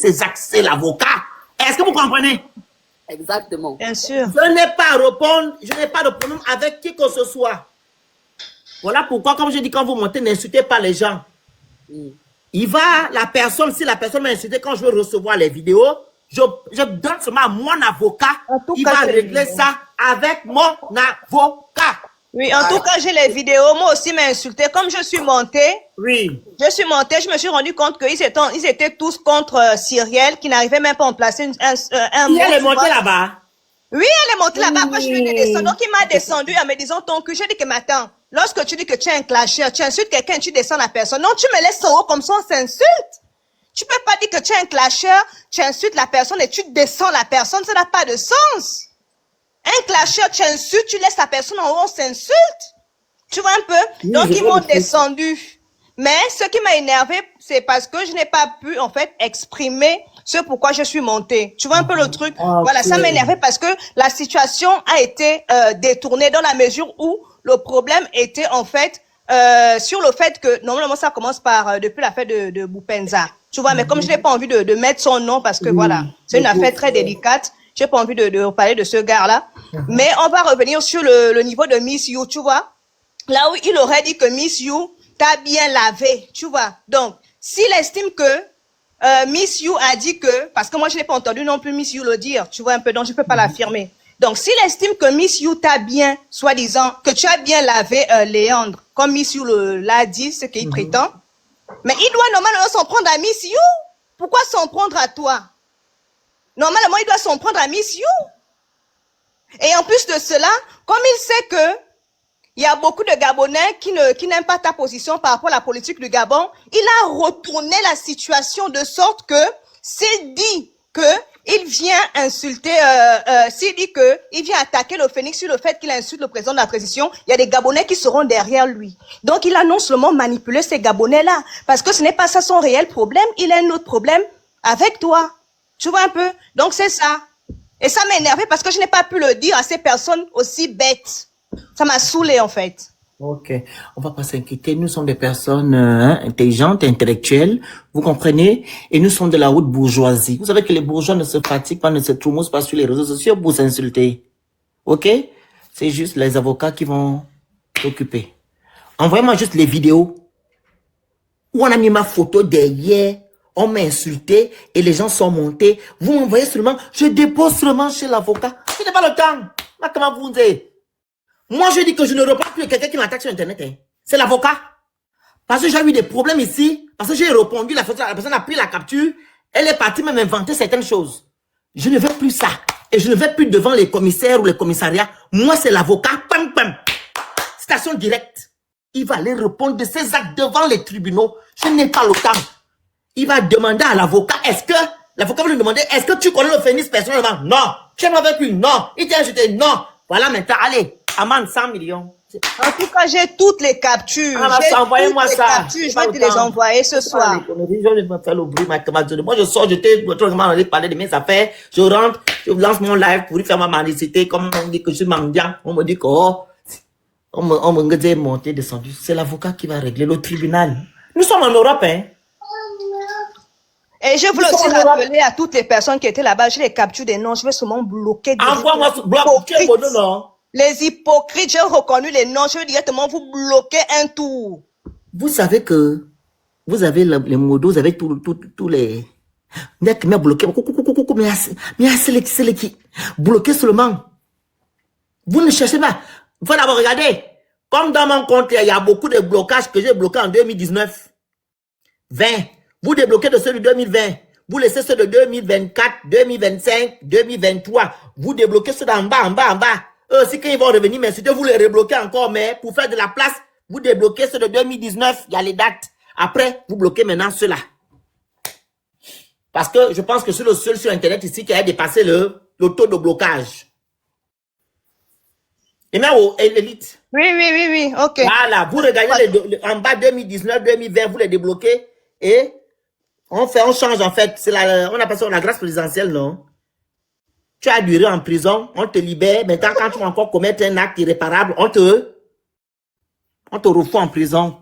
ces actes, c'est l'avocat. Est-ce que vous comprenez? Exactement. Bien sûr. Je n'ai pas à répondre, je n'ai pas de problème avec qui que ce soit. Voilà pourquoi, comme je dis, quand vous montez, n'insultez pas les gens. Il va, la personne, si la personne m'a insulté, quand je veux recevoir les vidéos, je donne seulement à mon avocat. Il va régler ça avec mon avocat. Oui, en tout cas, j'ai les vidéos. Moi aussi, m'a insulté. Comme je suis montée, oui. Je me suis rendu compte qu'ils étaient tous contre Cyrielle, qui n'arrivait même pas à en placer un mot. Elle est montée là-bas. Oui, elle est montée là-bas. Après, je lui ai descendu. Donc, il m'a descendu en me disant ton cul. J'ai dit que, mais attends, lorsque tu dis que tu es un clasheur, tu insultes quelqu'un, tu descends la personne. Non, tu me laisses en haut comme ça, on s'insulte. Tu peux pas dire que tu es un clasheur, tu insultes la personne et tu descends la personne. Ça n'a pas de sens. Un clasheur, tu insultes, tu laisses la personne en haut, on s'insulte. Tu vois un peu? Oui, donc, ils m'ont descendu. Mais ce qui m'a énervé, c'est parce que je n'ai pas pu, en fait, exprimer ce pourquoi je suis montée. Tu vois un peu le truc? Okay. Voilà, ça m'a énervé parce que la situation a été détournée dans la mesure où le problème était, en fait, sur le fait que, normalement, ça commence par, depuis l'affaire de Boupenza. Tu vois, mais comme je n'ai pas envie de mettre son nom parce que, voilà, c'est une affaire très délicate. J'ai pas envie de parler de ce gars-là. Mais on va revenir sur le niveau de Miss You, tu vois. Là où il aurait dit que Miss You t'a bien lavé, tu vois. Donc, s'il estime que Miss You a dit que, parce que moi je n'ai pas entendu non plus Miss You le dire, tu vois un peu, donc je peux pas l'affirmer. Donc, s'il estime que Miss You t'a bien, soi-disant, que tu as bien lavé Léandre, comme Miss You l'a dit, ce qu'il prétend, mais il doit normalement s'en prendre à Miss You. Pourquoi s'en prendre à toi? Normalement, il doit s'en prendre à Miss You. Et en plus de cela, comme il sait que il y a beaucoup de Gabonais qui n'aiment pas ta position par rapport à la politique du Gabon, il a retourné la situation de sorte que s'il dit que il vient insulter, s'il dit que il vient attaquer le Phénix sur le fait qu'il insulte le président de la transition, il y a des Gabonais qui seront derrière lui. Donc il a non seulement manipulé ces Gabonais-là, parce que ce n'est pas ça son réel problème, il a un autre problème avec toi. Tu vois un peu? Donc c'est ça. Et ça m'a énervé parce que je n'ai pas pu le dire à ces personnes aussi bêtes. Ça m'a saoulé en fait. Ok, on va pas s'inquiéter. Nous sommes des personnes intelligentes, intellectuelles, vous comprenez? Et nous sommes de la haute bourgeoisie. Vous savez que les bourgeois ne se pratiquent pas, ne se troumoussent pas sur les réseaux sociaux pour s'insulter. Ok? C'est juste les avocats qui vont s'occuper. Envoyez-moi juste les vidéos où on a mis ma photo derrière. On m'a insulté et les gens sont montés. Vous m'envoyez seulement, je dépose seulement chez l'avocat. Je n'ai pas le temps. Mais comment vous dites? Moi, je dis que je ne reprends plus quelqu'un qui m'attaque sur Internet. Hein. C'est l'avocat. Parce que j'ai eu des problèmes ici. Parce que j'ai répondu, la personne a pris la capture. Elle est partie même inventer certaines choses. Je ne veux plus ça. Et je ne vais plus devant les commissaires ou les commissariats. Moi, c'est l'avocat. Pam, pam. Station directe. Il va aller répondre de ses actes devant les tribunaux. Je n'ai pas le temps. Il va demander à l'avocat, l'avocat va lui demander, est-ce que tu connais le Phénix personnellement? Non. Tu es avec lui? Non. Il t'a ajouté? Non. Voilà maintenant, allez, amende 100 millions. En tout cas, j'ai toutes les captures. Envoyez-moi ça. Captures. Je vais te les envoyer ce soir. Je vais me faire le bruit, moi je sors, je t'ai parlé de mes affaires, je rentre, je lance mon live pour y faire ma mendicité, comme on dit que je suis mendiant, on me dit que, on me dit monter, descendu. C'est l'avocat qui va régler, le tribunal. Nous sommes en Europe, hein. Et je voulais aussi rappeler à toutes les personnes qui étaient là-bas, j'ai les captures des noms, je vais seulement bloquer des non. Les hypocrites, j'ai reconnu les noms, je vais directement vous bloquer un tour. Vous savez que vous avez les modos, vous avez tous les... Mais bloqué, bloqué seulement. Vous ne cherchez pas. Il faut d'abord regarder. Comme dans mon compte, il y a beaucoup de blocages que j'ai bloqués en 2019. 20. Vous débloquez de ceux de 2020. Vous laissez ceux de 2024, 2025, 2023. Vous débloquez ceux d'en bas, en bas, en bas. Eux aussi, quand ils vont revenir, mais si vous les rebloquez encore, mais pour faire de la place, vous débloquez ceux de 2019. Il y a les dates. Après, vous bloquez maintenant ceux-là. Parce que je pense que c'est le seul sur Internet ici qui a dépassé le taux de blocage. Et même au Elite. Oui, ok. Voilà, vous regardez en bas 2019, 2020, vous les débloquez et on change en fait. On appelle ça la grâce présidentielle, non? Tu as duré en prison, on te libère. Maintenant, quand tu vas encore commettre un acte irréparable, on te refout en prison.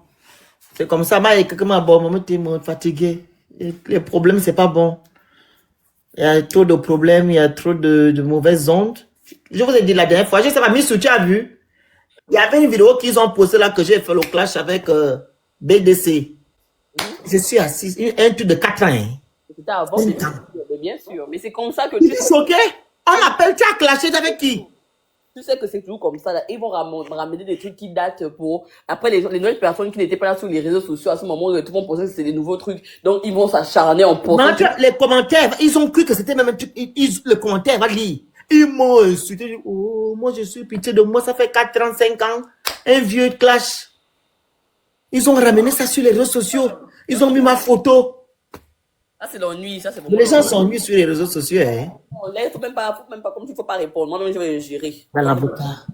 C'est comme ça, moi, quelqu'un m'a bon, moi, t'es fatigué. Les problèmes, c'est pas bon. Il y a trop de problèmes, il y a trop de mauvaises ondes. Je vous ai dit la dernière fois, je sais pas, Missou, tu as vu? Il y avait une vidéo qu'ils ont postée là que j'ai fait le clash avec BDC. Je suis assis, un truc de 4 ans. Hein. C'était avant, Un c'était temps. bien sûr. Mais c'est comme ça que Je suis choqué. On m'appelle, tu as clashé avec qui? tu sais que c'est toujours comme ça. Là. Ils vont ramener des trucs qui datent pour... Après, les nouvelles personnes qui n'étaient pas là sur les réseaux sociaux, à ce moment, tout le monde pensait que c'était des nouveaux trucs. Donc, ils vont s'acharner en postant. Non, les commentaires, ils ont cru que c'était même un truc. Le commentaire va lire. Ils m'ont insulté. Oh, moi, je suis pitié de moi. Ça fait 4 ans, 5 ans. Un vieux clash. Ils ont ramené ça sur les réseaux sociaux. Ils ont mis ma photo. Ça, c'est l'ennui. Ça, c'est vraiment Les gens s'ennuient sur les réseaux sociaux. Hein. Là, faut même pas, comme il faut pas répondre. Moi-même, je vais gérer. Dans l'avocat.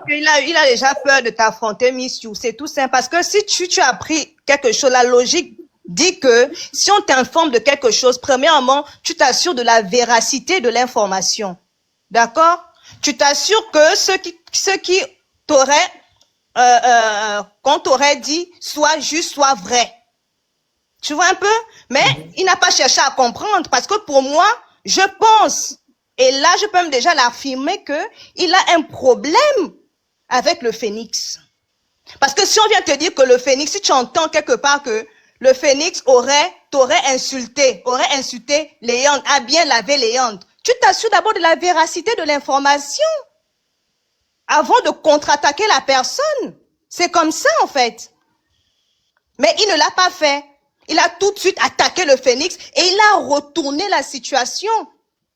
Il a déjà peur de t'affronter, Miss You. C'est tout simple. Parce que si tu as pris quelque chose, la logique dit que si on t'informe de quelque chose, premièrement, tu t'assures de la véracité de l'information. D'accord? Tu t'assures que ce qui t'aurait, qu'on t'aurait dit, soit juste, soit vrai. Tu vois un peu? Mais il n'a pas cherché à comprendre parce que pour moi, je pense, et là, je peux même déjà l'affirmer que il a un problème avec le phénix. Parce que si on vient te dire que le phénix, si tu entends quelque part que le phénix t'aurait insulté Léandre, a bien lavé Léandre, tu t'assures d'abord de la véracité de l'information avant de contre-attaquer la personne. C'est comme ça, en fait. Mais il ne l'a pas fait. Il a tout de suite attaqué le phénix et il a retourné la situation.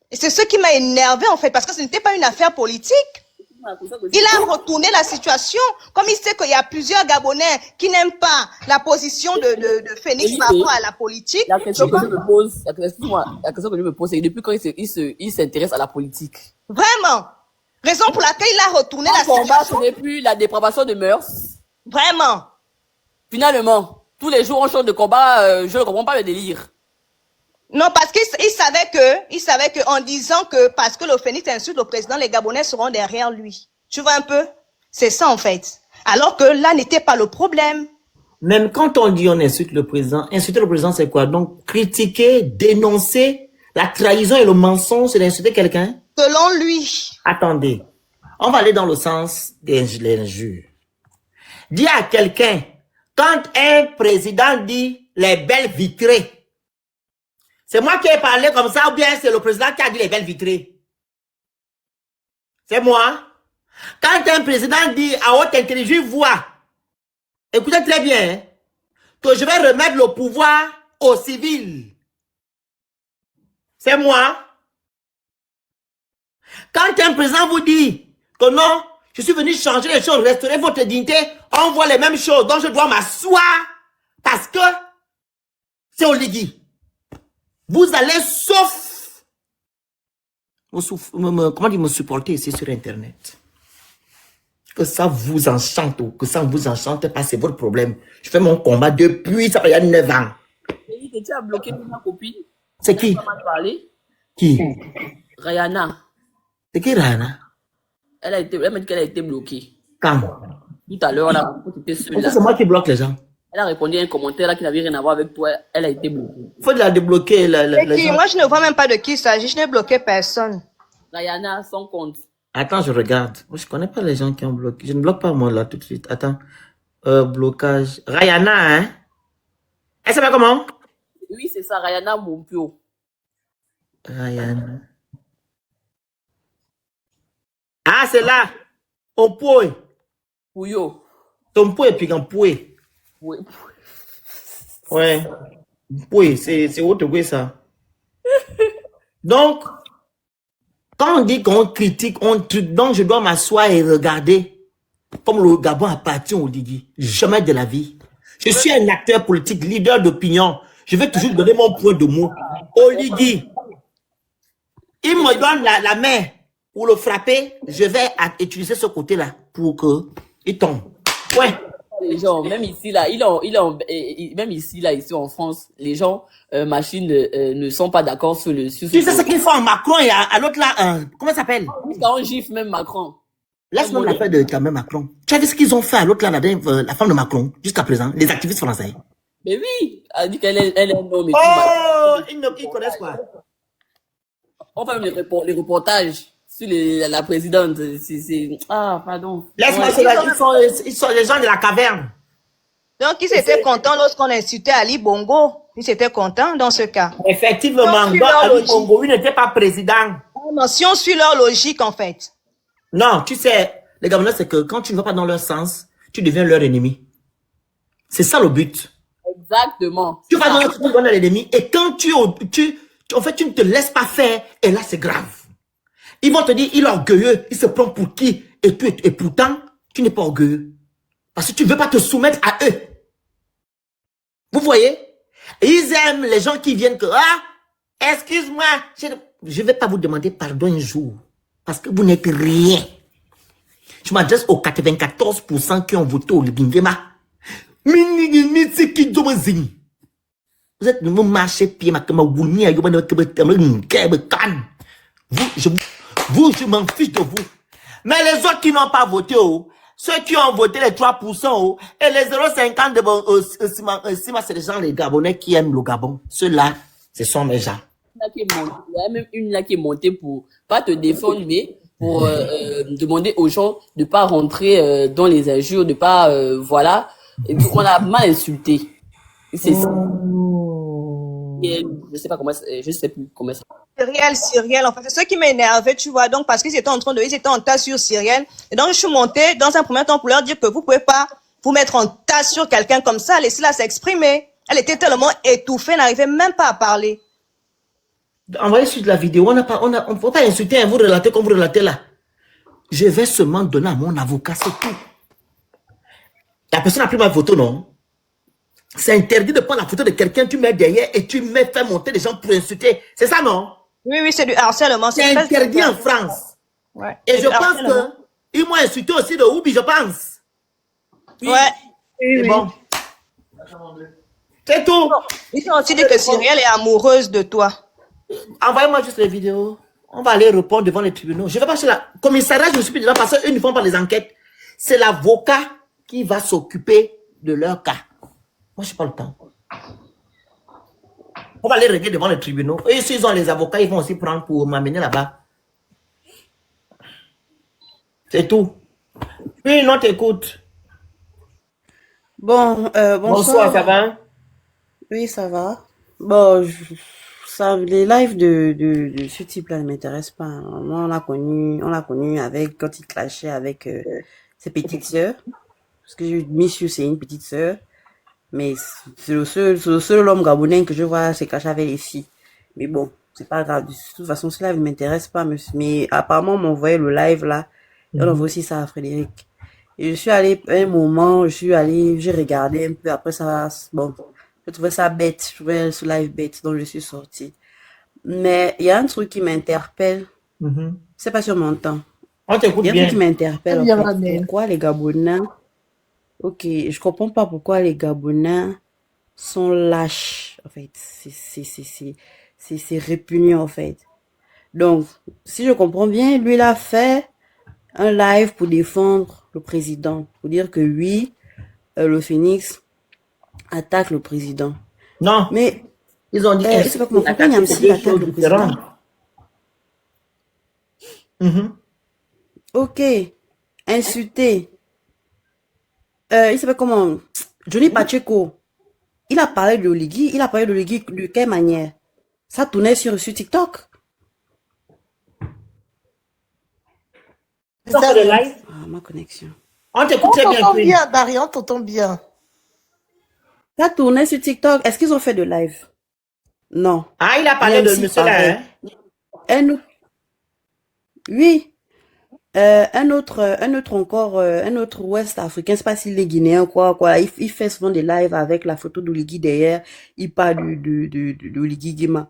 Et c'est ce qui m'a énervé, en fait, parce que ce n'était pas une affaire politique. Il a retourné la situation. Comme il sait qu'il y a plusieurs Gabonais qui n'aiment pas la position de Phoenix par rapport à la politique. La question que je me pose, la question que je me pose, c'est depuis quand il s'intéresse à la politique. Vraiment. Raison pour laquelle il a retourné la situation. Combat, ce n'est plus la dépravation de mœurs. Vraiment. Finalement, tous les jours on change de combat, je ne comprends pas le délire. Non, parce qu'il savait que en disant que parce que le Phénix insulte le président, les Gabonais seront derrière lui. Tu vois un peu? C'est ça, en fait. Alors que là n'était pas le problème. Même quand on dit on insulte le président, insulter le président, c'est quoi? Donc, critiquer, dénoncer la trahison et le mensonge, c'est d'insulter quelqu'un? Selon lui. Attendez. On va aller dans le sens des injures. Dis à quelqu'un, quand un président dit les belles vitrées, c'est moi qui ai parlé comme ça ou bien c'est le président qui a dit les belles vitrées? C'est moi. Quand un président dit à haute intelligence voix, écoutez très bien, hein, que je vais remettre le pouvoir aux civils. C'est moi. Quand un président vous dit que non, je suis venu changer les choses, restaurer votre dignité, on voit les mêmes choses, donc je dois m'asseoir parce que c'est Oligui. Vous allez sauf me supporter ici sur Internet. Que ça vous enchante ou que ça ne vous enchante pas, c'est votre problème. Je fais mon combat depuis ça fait il y a 9 ans. Tu as bloqué ma copine. C'est qui? Qui? Rihanna. C'est qui Rihanna? Elle m'a dit qu'elle a été bloquée. Quand? Tout à l'heure, c'est moi qui bloque les gens. Elle a répondu à un commentaire là qui n'avait rien à voir avec toi. Elle a été bloquée. Il faut la débloquer. Moi, je ne vois même pas de qui il s'agit. Je n'ai bloqué personne. Rihanna, son compte. Attends, je regarde. Moi, je connais pas les gens qui ont bloqué. Je ne bloque pas moi là tout de suite. Attends. Blocage. Rihanna, hein? Elle s'appelle comment? Oui, c'est ça, Rihanna Mompio. Rihanna. Ah, c'est là. On peut. Pouyo. Ton pouet puis un pouet. Oui. Ouais. Oui, c'est autre que ça. Donc, quand on dit qu'on critique, donc je dois m'asseoir et regarder comme le Gabon appartient au Ligui. Jamais de la vie. Je suis un acteur politique, leader d'opinion. Je vais toujours donner mon point de mot. Oligui, il me donne la main pour le frapper. Je vais utiliser ce côté-là pour qu'il tombe. Ouais. Les gens, même ici là, même ici là, ici en France, les gens, machines ne sont pas d'accord sur le. Tu sais ce qu'ils font à Macron et à l'autre là, comment ça s'appelle? On gifle même Macron. Laisse-moi l'affaire de ta mère Macron. Tu as vu ce qu'ils ont fait à l'autre là, la femme de Macron, jusqu'à présent, les activistes français. Mais oui, elle dit qu'elle est un homme et oh, ils connaissent quoi? On fait même les reportages sur la présidente. Ah, pardon. Laisse-moi, Ouais. ils sont les gens de la caverne. Donc, ils étaient contents lorsqu'on insultait Ali Bongo. Ils étaient contents dans ce cas. Effectivement, Si on suit donc leur Ali logique. Bongo, il n'était pas président. Oh non, si on suit leur logique, en fait. Non, tu sais, les Gabonais, c'est que quand tu ne vas pas dans leur sens, tu deviens leur ennemi. C'est ça le but. Exactement. Tu vas dans leur sens, tu deviens leur ennemi. Et quand en fait, tu ne te laisses pas faire, et là, c'est grave. Ils vont te dire, il est orgueilleux, il se prend pour qui? Et pourtant, tu n'es pas orgueilleux. Parce que tu ne veux pas te soumettre à eux. Vous voyez? Et ils aiment les gens qui viennent que, excuse-moi, je ne vais pas vous demander pardon un jour. Parce que vous n'êtes rien. Je m'adresse aux 94% qui ont voté au Libingema. Vous êtes nouveau marché pied, je m'en fiche de vous. Mais les autres qui n'ont pas voté, ceux qui ont voté les 3%, et les 0,50 de c'est les gens, les Gabonais qui aiment le Gabon. Ceux-là, ce sont mes gens. Il y a même une là qui est montée pour pas te défendre, mais pour demander aux gens de pas rentrer dans les injures, de pas voilà. Et donc, on a mal insulté. C'est ça. Et je sais plus comment ça. Cyrielle, en fait, c'est ce qui m'énervait, tu vois, donc, parce qu'ils étaient ils étaient en tas sur Cyrielle, et donc, je suis montée dans un premier temps pour leur dire que vous pouvez pas vous mettre en tas sur quelqu'un comme ça, laissez-la s'exprimer. Elle était tellement étouffée, n'arrivait même pas à parler. Envoyez sur la vidéo, on ne faut pas insulter, vous relater comme vous relatez là. Je vais seulement donner à mon avocat, c'est tout. La personne n'a pris ma photo, non? C'est interdit de prendre la photo de quelqu'un, tu mets derrière et tu fais monter les gens pour insulter. C'est ça, non? Oui, c'est du harcèlement. C'est interdit en France. Ouais. Et je pense qu'ils m'ont insulté aussi de Oubi, je pense. Oui. Ouais. C'est bon. C'est tout. Ils ont aussi dit que Cyrielle est amoureuse de toi. Envoyez-moi juste les vidéos. On va aller répondre devant les tribunaux. Je vais pas chez la commissariat, je me suis plus dedans parce qu'eux ne font pas les enquêtes. C'est l'avocat qui va s'occuper de leur cas. Moi, je n'ai pas le temps. On va les régler devant les tribunaux. Et s'ils ont les avocats, ils vont aussi prendre pour m'amener là-bas. C'est tout. Oui, non, t'écoute. Bon, Bonsoir, ça va? Oui, ça va. Bon, les lives de ce type-là ne m'intéressent pas. Moi, on l'a connu avec, quand il clashait avec ses petites sœurs. Parce que Miss You, c'est une petite sœur. Mais c'est le seul homme gabonais que je vois se cacher avec les filles. Mais bon, c'est pas grave. De toute façon, ce live ne m'intéresse pas. Mais apparemment, on m'a envoyé le live là. Et on envoie aussi ça à Frédéric. Et je suis allée, un moment, j'ai regardé un peu. Après ça, bon, je trouvais ça bête. Je trouvais ce live bête. Donc, je suis sortie. Mais il y a un truc qui m'interpelle. C'est pas sur mon temps. On t'écoute bien. Il y a un truc qui m'interpelle. En fait. Pourquoi les Gabonais... Ok, je comprends pas pourquoi les Gabonais sont lâches, en fait. C'est répugnant, en fait. Donc, si je comprends bien, lui, il a fait un live pour défendre le président. Pour dire que oui, le Phoenix attaque le président. Non. Mais, ils ont dit c'est pas comment pourquoi Niamsi attaque le président. Ok, insulter. Il s'appelle comment? Johnny Pacheco. Il a parlé de Oligui. Il a parlé de Oligui de quelle manière? Ça tournait sur TikTok. Ça, le live. Ah, ma connexion. On t'écoute très bien. On t'entend bien, Barry, on t'entend bien. Ça tournait sur TikTok. Est-ce qu'ils ont fait de live? Non. Ah, il a parlé de monsieur là, hein? Oui. Un autre ouest africain, c'est pas s'il est guinéen ou quoi. Il fait souvent des lives avec la photo d'Oligui derrière. Il parle d'Oligui Guima.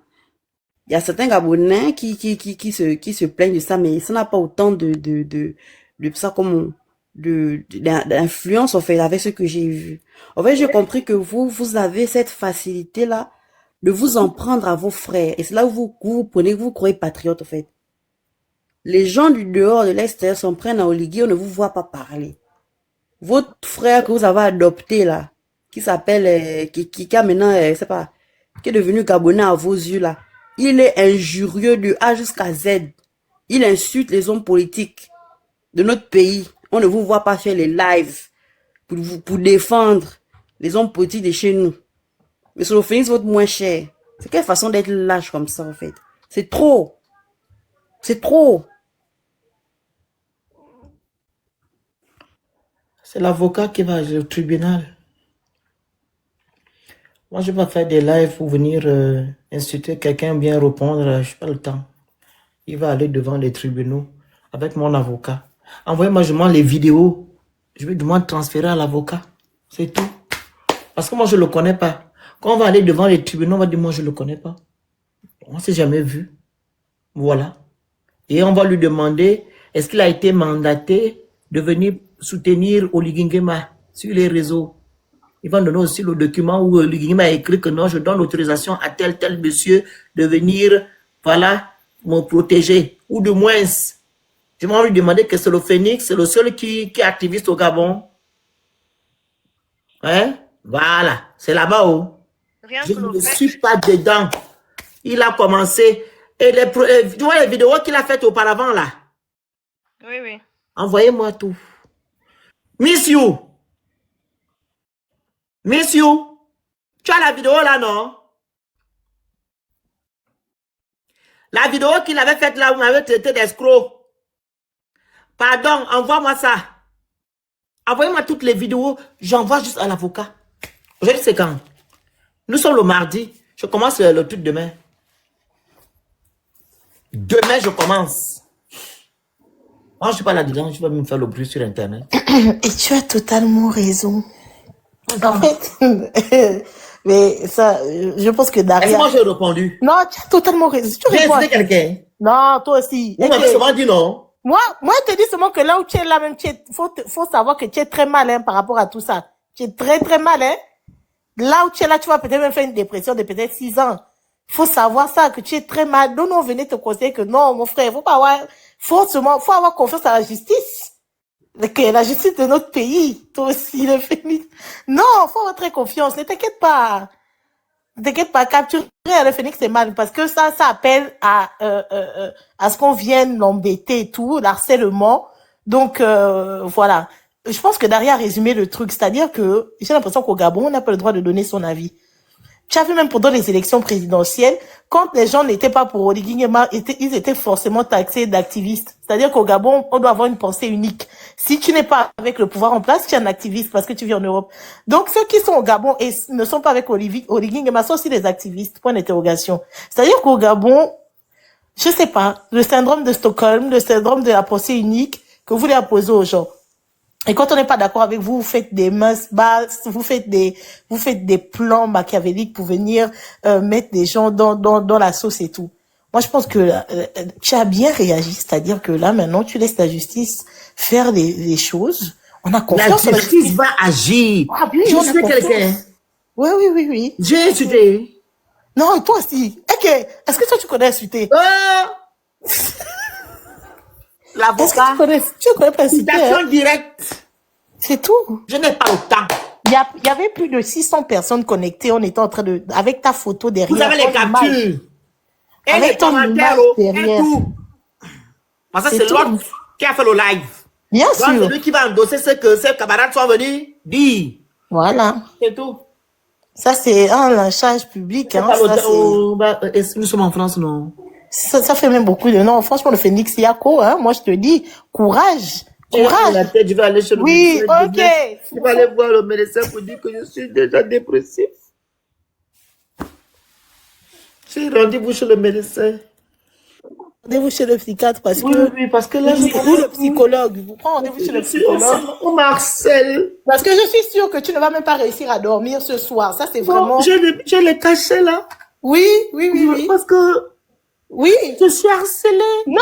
Il y a certains Gabonais qui se plaignent de ça, mais ça n'a pas autant de ça comme d'influence, en fait, avec ce que j'ai vu. En fait, j'ai compris que vous avez cette facilité-là de vous en prendre à vos frères. Et c'est là où vous croyez patriote, en fait. Les gens du dehors, de l'extérieur, s'en prennent à Oligui, on ne vous voit pas parler. Votre frère que vous avez adopté, là, qui s'appelle, qui a maintenant, c'est pas, qui est devenu Gabonais à vos yeux, là, Il est injurieux de A jusqu'à Z. Il insulte les hommes politiques de notre pays. On ne vous voit pas faire les lives pour défendre les hommes politiques de chez nous. Mais sur le Phoenix, votre moins cher. C'est quelle façon d'être lâche comme ça, en fait? C'est trop. C'est trop. C'est l'avocat qui va au tribunal. Moi, je vais pas faire des lives pour venir insulter quelqu'un, bien répondre. Je n'ai pas le temps. Il va aller devant les tribunaux avec mon avocat. Envoyez-moi, je demande les vidéos. Je vais demander de transférer à l'avocat. C'est tout. Parce que moi, je ne le connais pas. Quand on va aller devant les tribunaux, on va dire, moi, je ne le connais pas. On ne s'est jamais vu. Voilà. Et on va lui demander, est-ce qu'il a été mandaté de venir soutenir Oligui Nguema sur les réseaux. Il va donner aussi le document où Oligui Nguema a écrit que non, je donne l'autorisation à tel monsieur de venir, voilà, me protéger. Ou de moins, je vais lui demander que c'est le Phoenix, c'est le seul qui est activiste au Gabon. Hein? Voilà, c'est là-bas où. Rien Je que ne le suis fait. pas dedans. Il a commencé. Et tu vois les vidéos qu'il a faites auparavant là. Oui, oui. Envoyez-moi tout. Miss you. Miss you. Tu as la vidéo là, non? La vidéo qu'il avait faite là, où on avait traité d'escroc. Pardon, envoie-moi ça. Envoyez-moi toutes les vidéos. J'envoie juste à l'avocat. Aujourd'hui, c'est quand? Nous sommes le mardi. Je commence le truc demain. Demain, je commence. Moi, je ne suis pas là-dedans. Je vais me faire le bruit sur Internet. Et tu as totalement raison. En fait, mais ça, je pense que Est-ce que Daria... moi, j'ai répondu? Non, tu as totalement raison. Tu J'ai réponds à insulté quelqu'un. Non, toi aussi. Vous Et m'avez que- souvent dit non. Moi, je te dis seulement que là où tu es là même, faut savoir que tu es très mal, hein, par rapport à tout ça. Tu es très, très mal, hein. Là où tu es là, tu vas peut-être même faire une dépression de peut-être 6 ans. Faut savoir ça, que tu es très mal. Nous, on venait te conseiller que non, mon frère, faut avoir confiance à la justice. Que la justice de notre pays. Toi aussi, le Phoenix. Non, faut avoir très confiance. Ne t'inquiète pas. Ne t'inquiète pas, capturer le Phoenix, c'est mal, parce que ça appelle à ce qu'on vienne l'embêter et tout, l'harcèlement. Donc, voilà. Je pense que Daria a résumé le truc, c'est-à-dire que j'ai l'impression qu'au Gabon, on n'a pas le droit de donner son avis. Tu as vu même pendant les élections présidentielles, quand les gens n'étaient pas pour Oligui Nguema, ils étaient forcément taxés d'activistes. C'est-à-dire qu'au Gabon, on doit avoir une pensée unique. Si tu n'es pas avec le pouvoir en place, tu es un activiste parce que tu vis en Europe. Donc ceux qui sont au Gabon et ne sont pas avec Oligui Nguema sont aussi des activistes. Point d'interrogation. C'est-à-dire qu'au Gabon, je sais pas, le syndrome de Stockholm, le syndrome de la pensée unique que vous voulez imposer aux gens. Et quand on n'est pas d'accord avec vous, vous faites des mains basses, vous faites des plans machiavéliques pour venir mettre des gens dans la sauce et tout. Moi, je pense que tu as bien réagi, c'est-à-dire que là, maintenant, tu laisses la justice faire les choses. On a La confiance en la justice justice. va agir. Ah oui, Je on a suis confiance. quelqu'un. Oui. J'ai insulté. Non, toi aussi. Ok, est-ce que toi, tu connais insulter? Est-ce que L'avocat, tu connais pas insulter, hein? citation directe. C'est tout. Je n'ai pas le temps. Il y avait plus de 600 personnes connectées. On était en train de, avec ta photo derrière. Vous avez les ton image. captures. Et Avec les ton commentaires, image et derrière. tout. Parce que C'est c'est tout. l'autre qui a fait le live. Bien Donc, c'est sûr. lui qui va endosser ce que ses camarades sont venus dire. Voilà. C'est tout. Ça, c'est un lynchage public. C'est Hein. pas le Ça, temps. Nous sommes en France, non? ça fait même beaucoup de noms. Franchement, le Phoenix Yako, hein. Moi, je te dis, courage. La Courage. tête, je vais aller chez le Oui, médecin. ok. Je vais aller voir le médecin pour dire que je suis déjà dépressif. J'ai rendez-vous chez le médecin. Rendez-vous chez le psychiatre parce Oui, que, oui, parce que là, ou le psychologue. Vous prenez rendez-vous chez le psychologue. on m'harcèle. Parce que je suis sûre que tu ne vas même pas réussir à dormir ce soir. Ça, c'est vraiment. Non, j'ai les cachets là. Oui. Parce que Oui. je suis harcelée. Non,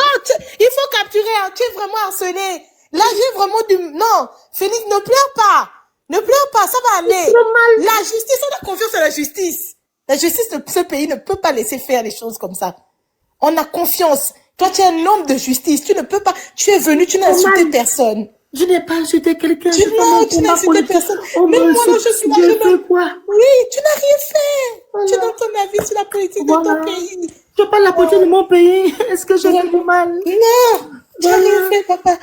il faut capturer, hein, tu es vraiment harcelé. Là, j'ai vraiment du... Non, Phoenix, ne pleure pas. Ne pleure pas, ça va aller. La justice, on a confiance en la justice. La justice de ce pays ne peut pas laisser faire les choses comme ça. On a confiance. Toi, tu es un homme de justice. Tu ne peux pas... Tu es venu, tu n'as insulté personne. Je n'ai pas insulté quelqu'un. Non, tu n'as insulté personne. Même moi, là, je suis là, Je fais quoi? Oui, tu n'as rien fait. Tu donnes ton avis sur la politique de ton pays. Je parle la beauté de mon pays. Est-ce que j'ai fait du mal? Non, tu n'as rien fait, papa. Là,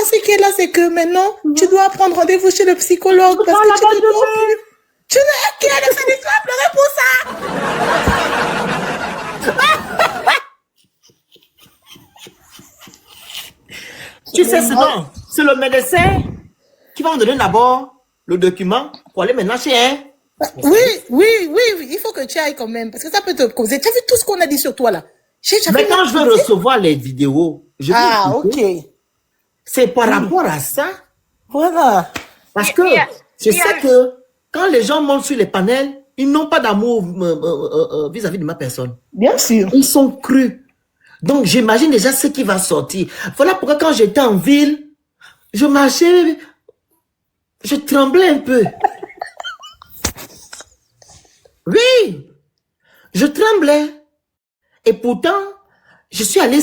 c'est que maintenant, tu dois prendre rendez-vous chez le psychologue parce que tu ne dors plus. Tu n'as qui a laissé des toi pleurer pour ça. Tu sais ce dont c'est le médecin qui va me donner d'abord le document pour aller maintenant chez un. Oui, il faut que tu ailles quand même parce que ça peut te causer. Tu as vu tout ce qu'on a dit sur toi là? Mais quand je vais recevoir les vidéos, je vais écouter. Ok. C'est par rapport à ça. Voilà. Parce que je sais que quand les gens montent sur les panels, ils n'ont pas d'amour vis-à-vis de ma personne. Bien sûr. Ils sont crus. Donc, j'imagine déjà ce qui va sortir. Voilà pourquoi quand j'étais en ville, je marchais, je tremblais un peu. Oui, je tremblais. Et pourtant, je suis allé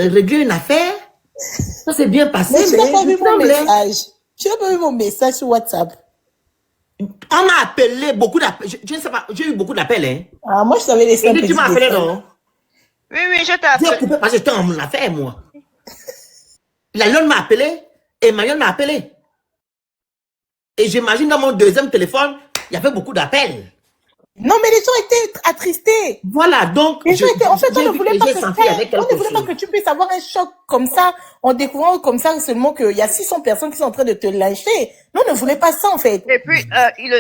régler une affaire. Ça s'est bien passé, Mais tu n'as pas vu mon tremblais. message. Tu n'as pas vu mon message sur WhatsApp. On m'a appelé beaucoup d'appels. Je ne sais pas, j'ai eu beaucoup d'appels. Hein. Ah, moi, je t'avais laissé un Et petit tu m'as appelé, message. non? Oui, je J'ai t'appelle. coupé parce que j'étais en affaire, moi. La Lyon m'a appelé et Marion m'a appelé. Et j'imagine dans mon deuxième téléphone, il y avait beaucoup d'appels. Non, mais les gens étaient attristés. Voilà, donc, Les gens étaient, en fait, on j'ai ne vu voulait que pas j'ai que, senti avec on ne quelque voulait pas chose. que tu puisses avoir un choc comme ça, en découvrant comme ça seulement qu'il y a 600 personnes qui sont en train de te lyncher. Nous, on ne voulait pas ça, en fait. Et puis,